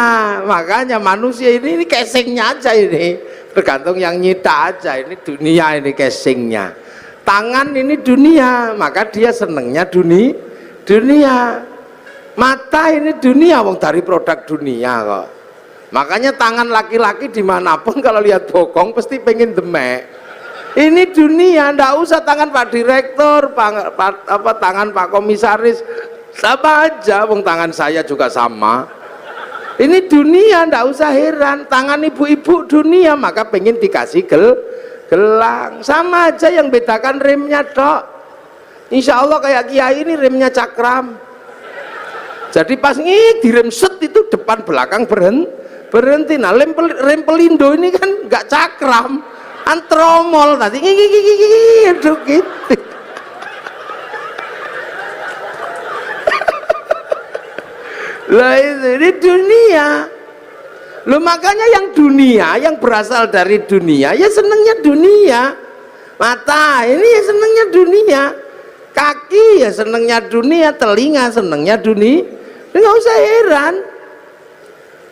makanya manusia ini casingnya aja, ini tergantung yang nyita aja. Ini dunia, ini casingnya. Tangan ini dunia, maka dia senengnya dunia. Mata ini dunia, wong dari produk dunia kok. Makanya tangan laki-laki dimanapun kalau lihat bokong pasti pengen demek. Ini dunia, ndak usah tangan Pak Direktur, tangan Pak Komisaris, sama aja, wong tangan saya juga sama. Ini dunia, ndak usah heran. Tangan ibu-ibu dunia, maka pengen dikasih gelang. Sama aja, yang bedakan remnya tok. Insya Allah kayak kiai ini remnya cakram. Jadi pas direm set itu depan belakang berhenti. Nah rem pelindo ini kan nggak cakram, antromol tadi gitu. Lah ini dunia. Loh makanya yang dunia, yang berasal dari dunia ya senengnya dunia. Mata ini ya senengnya dunia, kaki ya senengnya dunia, telinga senengnya dunia. Nggak usah heran.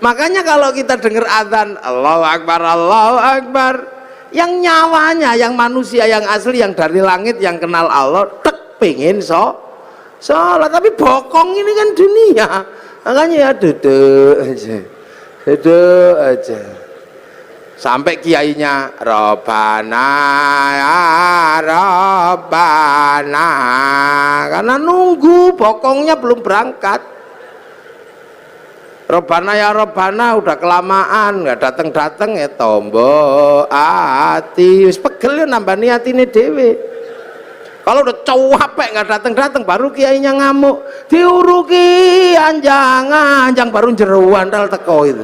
Makanya kalau kita dengar adzan Allahu Akbar, Allahu Akbar, yang nyawanya, yang manusia yang asli, yang dari langit, yang kenal Allah, tek pengen sholat, tapi bokong ini kan dunia. Makanya ya duduk aja sampai kiainya Robbana ya Robbana, karena nunggu bokongnya belum berangkat. Robbana ya Robbana udah kelamaan nggak dateng ya tombo ati wis pegel ya nambah niatine dhewe. Kalau udah capek nggak dateng baru kiainya ngamuk, diuruki anjang baru jeruan dal teko itu.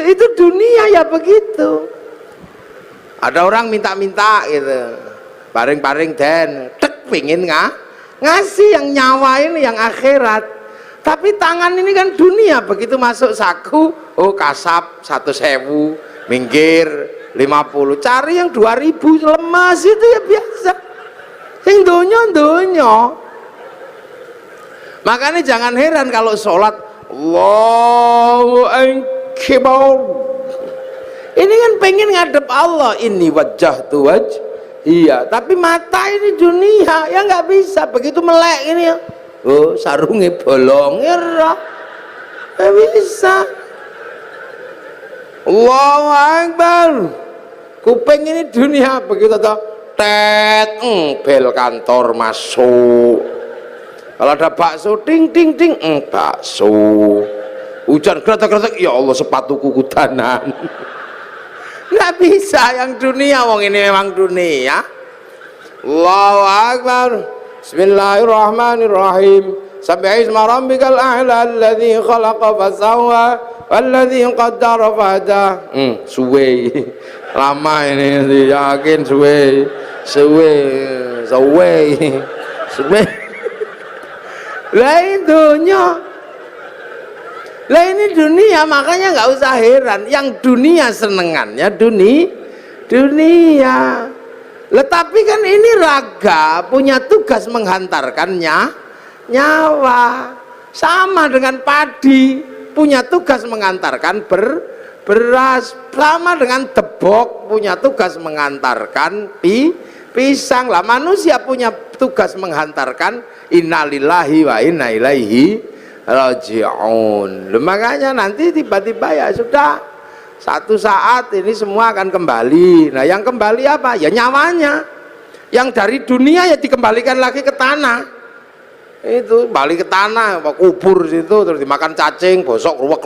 Itu dunia ya begitu. Ada orang minta gitu, paring den tek pingin ngasih yang nyawa ini, yang akhirat. Tapi tangan ini kan dunia, begitu masuk saku, oh kasap 1.000, minggir 50, cari yang 2.000, lemas itu ya biasa. Yang donya. Makanya jangan heran kalau sholat Allahu Akbar. Ini kan pengen ngadep Allah, ini wajah tuh iya. Tapi mata ini dunia, ya nggak bisa. Begitu melek ini ya. Oh sarungnya bolong ya, nggak bisa. Allahu Akbar. Kuping ini dunia, begitu toh tet bel kantor masuk. Kalau ada bakso ting bakso. Hujan kretek ya Allah sepatuku kudanan. Nggak bisa yang dunia, wong ini memang dunia. Allahu Akbar. Bismillahirrahmanirrahim. Sabbihisma rabbikal a'la alladzi khalaqa fasawwa walladzi qaddara fahada. Suwe. Lama ini yakin suwe. Lah ini dunia, makanya nggak usah heran. Yang dunia senengannya dunia. Tapi kan ini raga punya tugas menghantarkannya nyawa. Sama dengan padi punya tugas mengantarkan beras. Sama dengan debok punya tugas mengantarkan pisang. Lah manusia punya tugas menghantarkan innalillahi wa inna ilaihi raji'un. Makanya nanti tiba-tiba ya sudah, satu saat ini semua akan kembali. Nah yang kembali apa? Ya nyawanya. Yang dari dunia ya dikembalikan lagi ke tanah. Itu balik ke tanah, kubur situ, terus dimakan cacing, bosok, ruwek,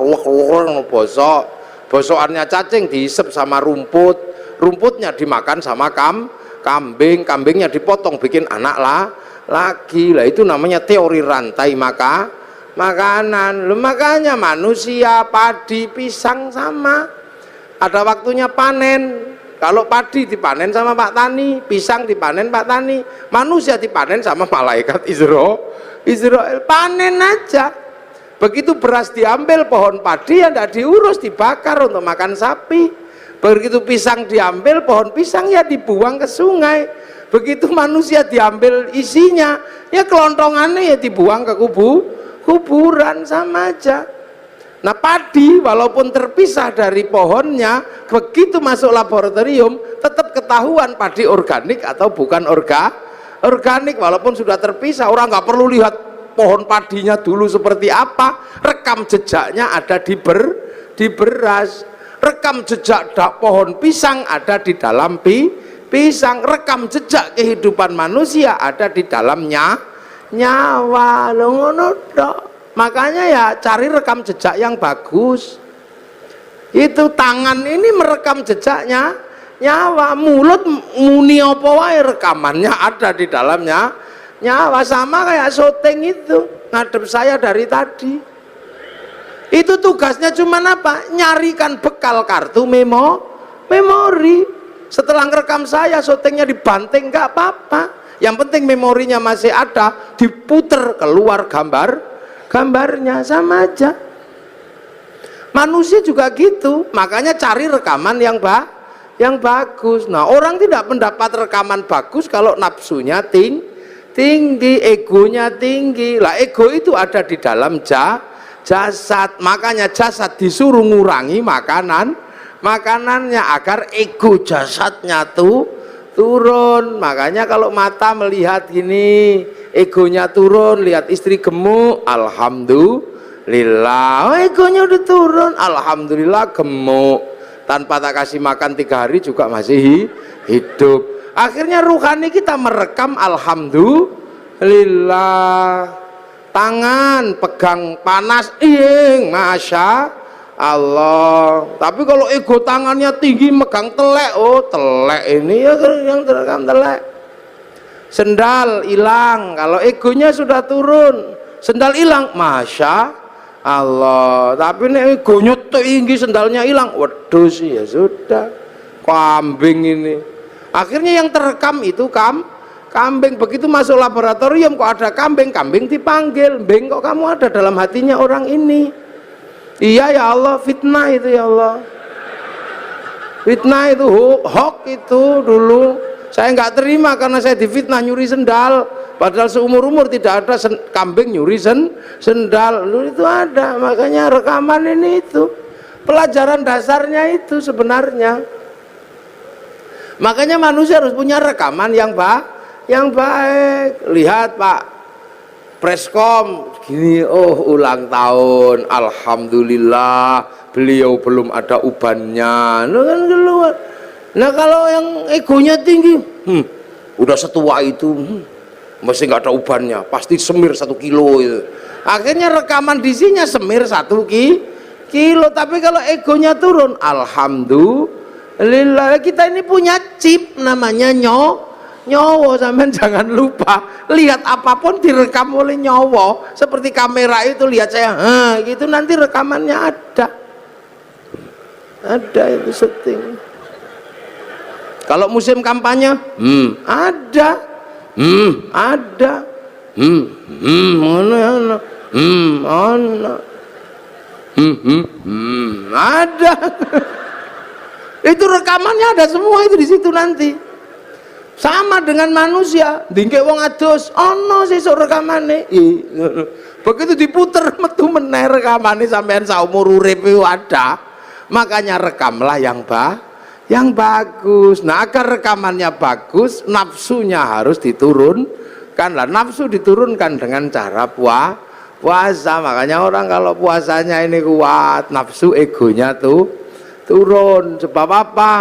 bosok. Bosokannya cacing diisep sama rumput, rumputnya dimakan sama kambing, kambingnya dipotong bikin anak lagi. Lah itu namanya teori rantai makanan. Makanya manusia, padi, pisang sama. Ada waktunya panen. Kalau padi dipanen sama Pak Tani, pisang dipanen Pak Tani, manusia dipanen sama malaikat Israel, panen aja. Begitu beras diambil, pohon padi ya tidak diurus, dibakar untuk makan sapi. Begitu pisang diambil, pohon pisang ya dibuang ke sungai. Begitu manusia diambil isinya, ya kelontongannya ya dibuang ke kuburan, sama aja. Nah padi walaupun terpisah dari pohonnya, begitu masuk laboratorium tetap ketahuan padi organik atau bukan organik. Walaupun sudah terpisah, orang nggak perlu lihat pohon padinya dulu seperti apa, rekam jejaknya ada di beras, rekam jejak pohon pisang ada di dalam pisang, rekam jejak kehidupan manusia ada di dalamnya nyawa. Ngono dok. Makanya ya cari rekam jejak yang bagus. Itu tangan ini merekam jejaknya nyawa, mulut muni apa wae rekamannya ada di dalamnya nyawa. Sama kayak syuting itu ngadep saya dari tadi. Itu tugasnya cuman apa? Nyarikan bekal kartu memori. Setelah ngerekam saya, syutingnya dibanting nggak apa-apa. Yang penting memorinya masih ada, diputer keluar gambarnya, sama aja. Manusia juga gitu, makanya cari rekaman yang bagus. Nah orang tidak mendapat rekaman bagus kalau nafsunya tinggi, egonya tinggi. Lah ego itu ada di dalam jasad, makanya jasad disuruh ngurangi makanannya agar ego jasadnya turun. Makanya kalau mata melihat gini, egonya turun, lihat istri gemuk, alhamdulillah, egonya udah turun, alhamdulillah gemuk, tanpa tak kasih makan 3 hari juga masih hidup. Akhirnya ruhani kita merekam alhamdulillah. Tangan pegang panas, masya Allah. Tapi kalau ego tangannya tinggi megang telek, oh telek ini ya yang terekam telek. Sendal hilang, kalau egonya sudah turun, sendal hilang, masya Allah. Tapi ini egonya tinggi, sendalnya hilang, waduh sih ya sudah, kambing ini. Akhirnya yang terekam itu kambing. Begitu masuk laboratorium kok ada kambing dipanggil, "Beng, kok kamu ada dalam hatinya orang ini?" "Iya ya Allah, fitnah itu ya Allah." Fitnah itu hoax itu dulu. Saya nggak terima karena saya difitnah nyuri sendal. Padahal seumur-umur tidak ada kambing nyuri sendal. Dulu itu ada, makanya rekaman ini itu. Pelajaran dasarnya itu sebenarnya. Makanya manusia harus punya rekaman yang baik. Lihat Pak Preskom gini, oh ulang tahun, alhamdulillah beliau belum ada ubannya, nah, kan keluar. Nah kalau yang egonya tinggi, udah setua itu, mesti nggak ada ubannya, pasti semir 1 kilo itu. Akhirnya rekaman disinya semir 1 kilo. Tapi kalau egonya turun, alhamdulillah. Kita ini punya chip namanya nyawa, sampean jangan lupa, lihat apapun direkam oleh nyawa. Seperti kamera itu, lihat saya gitu, nanti rekamannya ada itu syuting. Kalau musim kampanye ada ada itu rekamannya ada semua itu di situ nanti. Sama dengan manusia, dingke wong adus, ono sesuk rekamane. Begitu diputer metu meneh rekamane sampean saumur urip ada. Makanya rekamlah yang yang bagus. Nah, agar rekamannya bagus, nafsunya harus diturunkan. Lah, nafsu diturunkan dengan cara puasa. Makanya orang kalau puasanya ini kuat, nafsu egonya tuh turun. Sebab apa?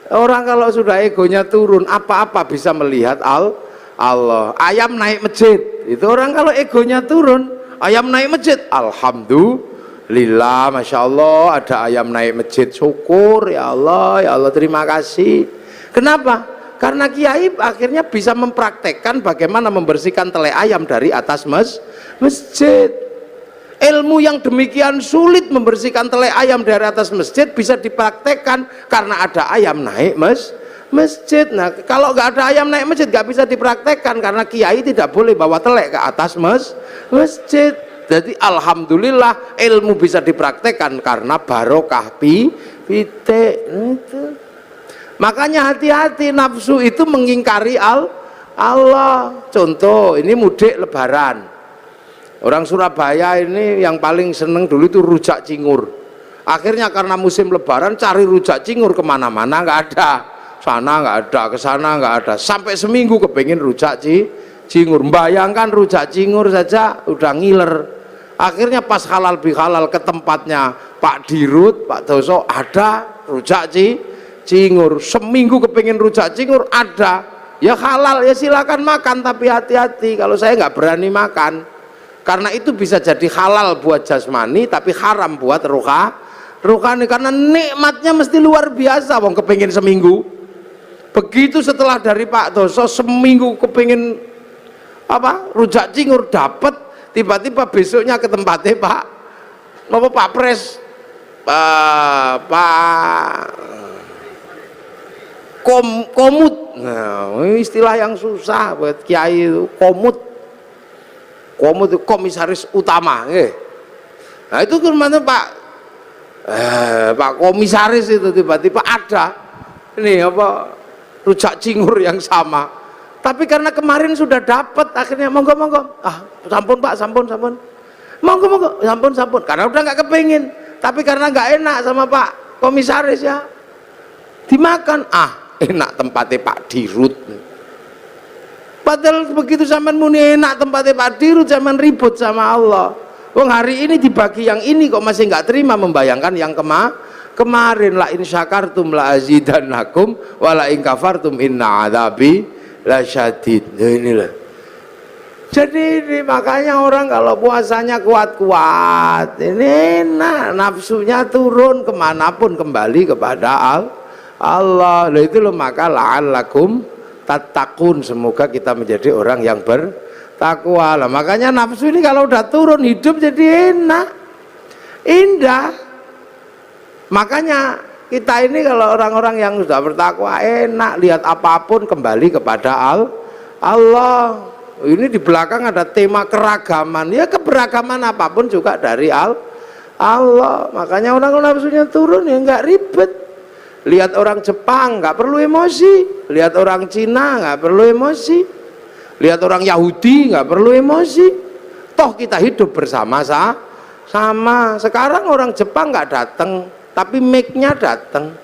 Orang kalau sudah egonya turun, apa-apa bisa melihat Allah. Ayam naik masjid, itu orang kalau egonya turun, ayam naik masjid, alhamdulillah, masya Allah, ada ayam naik masjid, syukur ya Allah terima kasih. Kenapa? Karena kiai akhirnya bisa mempraktekkan bagaimana membersihkan tele ayam dari atas masjid. Ilmu yang demikian sulit membersihkan tele ayam dari atas masjid bisa dipraktekkan karena ada ayam naik masjid. Nah, kalau nggak ada ayam naik masjid nggak bisa dipraktekkan karena kiai tidak boleh bawa telek ke atas masjid. Jadi alhamdulillah ilmu bisa dipraktekkan karena barokah pite. Makanya hati-hati, nafsu itu mengingkari Allah. Contoh, ini mudik lebaran, orang Surabaya ini yang paling seneng dulu itu rujak cingur. Akhirnya karena musim lebaran cari rujak cingur kemana-mana nggak ada, sana nggak ada, ke sana nggak ada, sampai seminggu kepengen rujak cingur. Bayangkan rujak cingur saja udah ngiler. Akhirnya pas halal bihalal ke tempatnya Pak Dirut, Pak Doso, ada rujak cingur. Seminggu kepengen rujak cingur, ada, ya halal, ya silakan makan, tapi hati-hati, kalau saya nggak berani makan karena itu bisa jadi halal buat jasmani tapi haram buat rohani, karena nikmatnya mesti luar biasa. Wong kepengen seminggu, begitu setelah dari Pak Doso seminggu kepengen rujak cingur dapat, tiba-tiba besoknya ke tempatnya Pak Pres, Pak komut. Nah, istilah yang susah buat kiai itu, komut itu komisaris utama. Nah itu kemana Pak komisaris itu tiba-tiba ada ini rujak cingur yang sama, tapi karena kemarin sudah dapat akhirnya monggo sampun Pak, sampun monggo sampun karena udah nggak kepengin, tapi karena nggak enak sama Pak komisaris ya dimakan. Enak tempatnya Pak Dirut, padahal begitu zaman muni enak tempatnya Pak Dirut, zaman ribut sama Allah. Wong hari ini dibagi yang ini kok masih nggak terima, membayangkan yang kemarin. La in syakartum la azidannakum wa la in kafartum inna adzabi lasyadid. Nah, inilah. Jadi ini makanya orang kalau puasanya kuat-kuat, ini nafsunya turun, kemanapun kembali kepada Allah. Nah, itu loh, maka la'allakum tattaqun, semoga kita menjadi orang yang bertakwa. Lah makanya nafsu ini kalau udah turun, hidup jadi enak, indah. Makanya kita ini kalau orang-orang yang sudah bertakwa enak, lihat apapun kembali kepada Allah. Ini di belakang ada tema keragaman, ya keberagaman apapun juga dari Allah. Makanya orang nafsunya turun ya nggak ribet. Lihat orang Jepang nggak perlu emosi, lihat orang Cina nggak perlu emosi, lihat orang Yahudi nggak perlu emosi. Toh kita hidup bersama sama. Sekarang orang Jepang nggak datang, tapi mic-nya datang.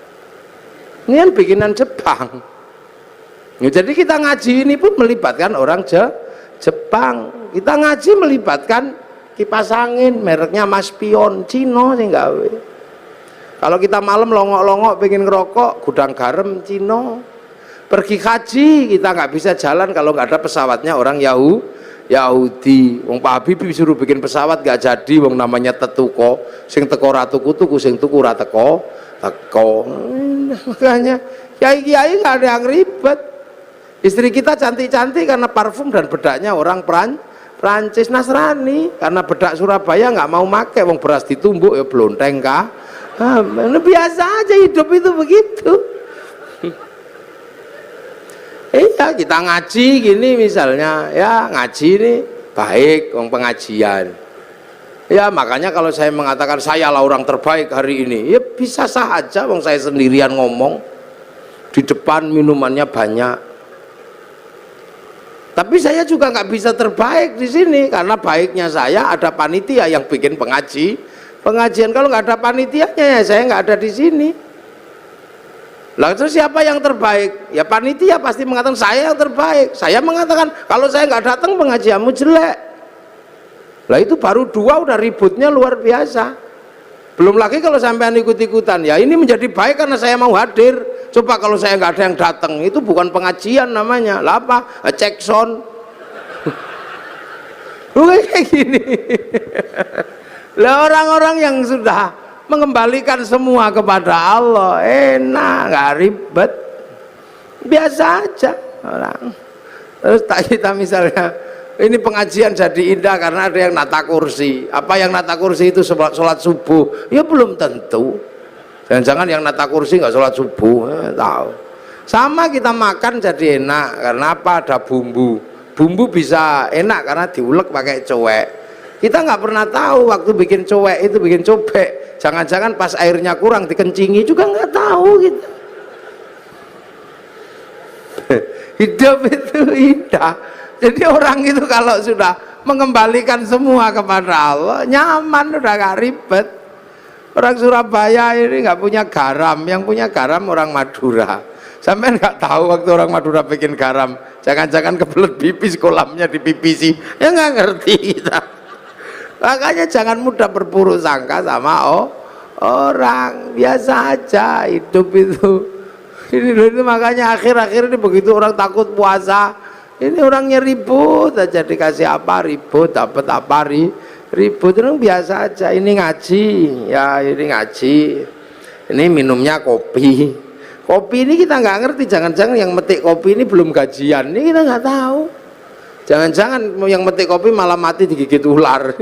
Ini kan bikinan Jepang. Ya, jadi kita ngaji ini pun melibatkan orang Jepang. Kita ngaji melibatkan kipas angin mereknya Mas Pion, Cino sih gawe. Kalau kita malam longok-longok pengen ngerokok, gudang garam Cino. Pergi haji kita nggak bisa jalan kalau nggak ada pesawatnya orang Yahudi. Wong Pak Habib disuruh bikin pesawat nggak jadi, wong namanya tetuko, sing teko ratu tuku, sing tuku ra teko. Makanya kiai-kiai nggak ada yang ribet. Istri kita cantik-cantik karena parfum dan bedaknya orang Prancis. Nasrani karena bedak Surabaya nggak mau make, wong beras ditumbuk ya blonteng kah. Biasa aja hidup itu begitu. Iya, kita ngaji gini misalnya, ya ngaji ini baik, wong pengajian. Ya makanya kalau saya mengatakan saya lah orang terbaik hari ini, ya bisa saja, wong saya sendirian ngomong di depan minumannya banyak. Tapi saya juga nggak bisa terbaik di sini karena baiknya saya ada panitia yang bikin pengajian. Kalau nggak ada panitianya ya saya nggak ada di sini. Lah terus siapa yang terbaik? Ya panitia pasti mengatakan saya yang terbaik. Saya mengatakan kalau saya nggak datang pengajianmu jelek. Lah itu baru 2 udah ributnya luar biasa. Belum lagi kalau sampean ikut-ikutan, ya ini menjadi baik karena saya mau hadir. Coba kalau saya nggak ada yang datang, itu bukan pengajian namanya. Lah apa? Cek sound. Kayak gini. Lah orang-orang yang sudah mengembalikan semua kepada Allah, enak, nggak ribet, biasa aja orang. Terus kita misalnya ini pengajian jadi indah karena ada yang nata kursi. Apa yang nata kursi itu sholat subuh? Ya belum tentu. Jangan-jangan yang nata kursi nggak sholat subuh, tahu. Sama kita makan jadi enak karena apa? Ada bumbu. Bumbu bisa enak karena diulek pakai cowek. Kita nggak pernah tahu waktu bikin cowek itu bikin cobek. Jangan-jangan pas airnya kurang dikencingi juga nggak tahu gitu. Hidup itu indah. Jadi orang itu kalau sudah mengembalikan semua kepada Allah, nyaman, udah gak ribet. Orang Surabaya ini nggak punya garam, yang punya garam orang Madura. Sampai nggak tahu waktu orang Madura bikin garam, jangan-jangan kebelet pipis kolamnya dipipisi, ya nggak ngerti kita. Makanya jangan mudah berburuk sangka sama orang, biasa aja hidup itu. Ini makanya akhir-akhir ini begitu orang takut puasa, ini orangnya ribut aja, dikasih apa ribut, dapat apa ribut, itu biasa aja. Ini ngaji, ya ini ngaji, ini minumnya kopi. Kopi ini kita nggak ngerti, jangan-jangan yang metik kopi ini belum gajian, ini kita nggak tahu. Jangan-jangan yang metik kopi malah mati digigit ular.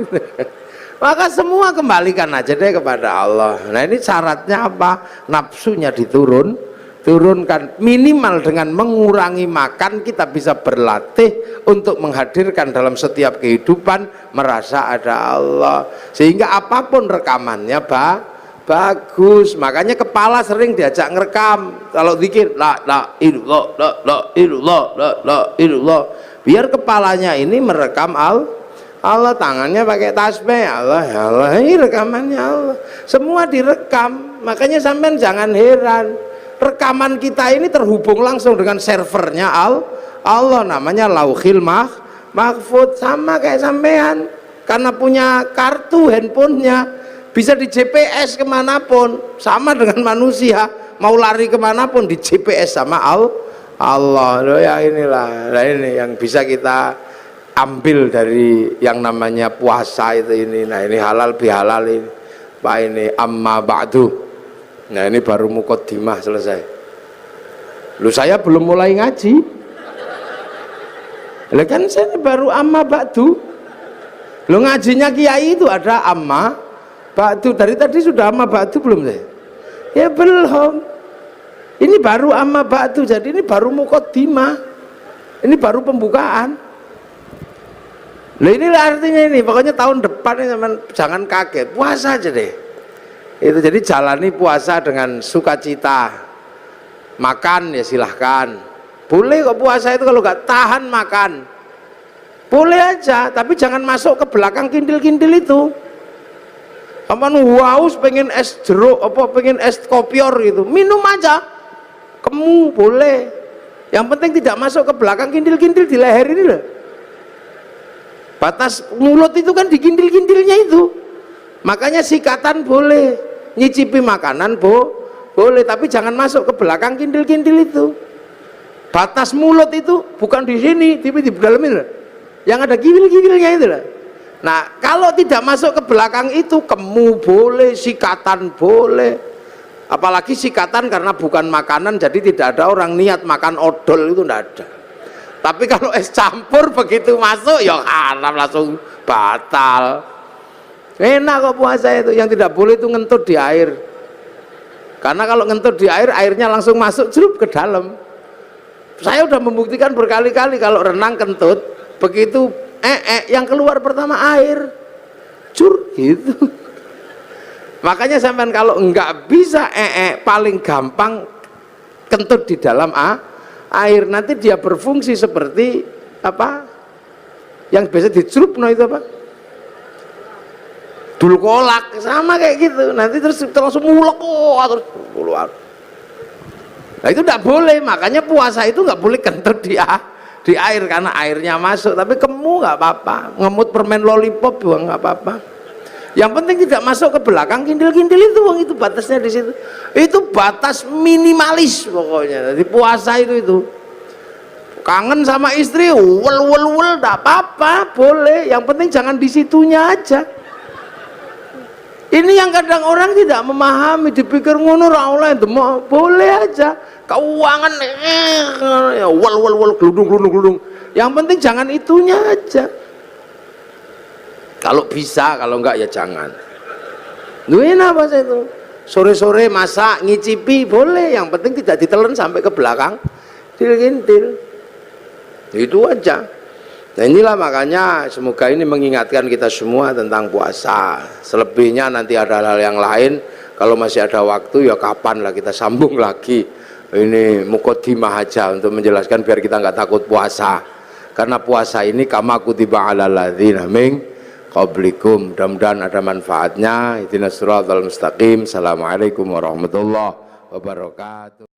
Maka semua kembalikan aja deh kepada Allah. Nah ini syaratnya apa? Nafsunya turunkan minimal dengan mengurangi makan. Kita bisa berlatih untuk menghadirkan dalam setiap kehidupan merasa ada Allah, sehingga apapun rekamannya bagus. Makanya kepala sering diajak ngerekam kalau zikir la ilallah, la ilallah, la ilallah, biar kepalanya ini merekam Allah, tangannya pakai tasbih Allah, ya Allah, ini rekamannya Allah, semua direkam. Makanya sampean jangan heran, rekaman kita ini terhubung langsung dengan servernya Allah, namanya Lauhil Mahfud. Sama kayak sampean, karena punya kartu handphonenya, bisa di GPS kemanapun. Sama dengan manusia, mau lari kemanapun di GPS sama Allah. Loh ya inilah, nah ini yang bisa kita ambil dari yang namanya puasa itu ini. Nah ini halal bihalal ini Pak, ini amma ba'du. Nah ini baru muqaddimah selesai. Lu saya belum mulai ngaji. Lah kan saya baru amma ba'du. Lu ngajinya kiai itu ada amma ba'du, dari tadi sudah amma ba'du belum saya? Ya belum. Ini baru amma ba'du, jadi ini baru muqaddimah. Ini baru pembukaan. Nah inilah artinya ini, pokoknya tahun depan ini jangan kaget, puasa aja deh. Itu jadi jalani puasa dengan sukacita. Makan ya silahkan. Boleh kok puasa itu kalau nggak tahan makan. Boleh aja, tapi jangan masuk ke belakang kindil-kindil itu. Aman haus pengen es jeruk apa pengen es kopior gitu, minum aja, kamu boleh. Yang penting tidak masuk ke belakang kindil-kindil di leher ini loh. Batas mulut itu kan di kindil-kindilnya itu. Makanya sikatan boleh, nyicipi makanan boleh, tapi jangan masuk ke belakang kindil-kindil itu. Batas mulut itu bukan di sini, tapi di dalam ini loh. Yang ada giwil-giwilnya itu loh. Nah kalau tidak masuk ke belakang itu, kemu boleh, sikatan boleh. Apalagi sikatan karena bukan makanan, jadi tidak ada orang niat makan odol, itu tidak ada. Tapi kalau es campur begitu masuk ya haram, langsung batal. Enak kok puasa itu. Yang tidak boleh itu ngentut di air, karena kalau ngentut di air, airnya langsung masuk celup ke dalam. Saya udah membuktikan berkali-kali kalau renang kentut, begitu yang keluar pertama air, cur gitu. Makanya sampean kalau enggak bisa paling gampang kentut di dalam air, nanti dia berfungsi seperti apa yang biasa dicelup, no itu apa, dul kolak, sama kayak gitu. Nanti terus langsung mulek terus keluar. Nah itu tidak boleh, makanya puasa itu nggak boleh kentut di air karena airnya masuk. Tapi kamu nggak apa-apa, ngemut permen lollipop juga nggak apa-apa. Yang penting tidak masuk ke belakang kintil-kintil itu, wong itu batasnya di situ. Itu batas minimalis pokoknya. Jadi puasa itu kangen sama istri, wel tidak apa-apa, boleh. Yang penting jangan di situnya aja. Ini yang kadang orang tidak memahami, dipikir ngono ra oleh demok, boleh aja. Keuangan ya wel gludung. Yang penting jangan itunya aja. Kalau bisa, kalau enggak ya jangan. Duin apa sih itu? Sore-sore masak, ngicipi boleh, yang penting tidak ditelan sampai ke belakang, kintil. Itu aja. Nah inilah makanya semoga ini mengingatkan kita semua tentang puasa. Selebihnya nanti ada hal yang lain, kalau masih ada waktu ya kapan lah kita sambung lagi. Ini muqaddimah aja untuk menjelaskan biar kita nggak takut puasa. Karena puasa ini kama kutiba alal ladzina min qablikum, mudah-mudahan ada manfaatnya. Ihdinas siratal mustaqim. Assalamualaikum warahmatullahi wabarakatuh.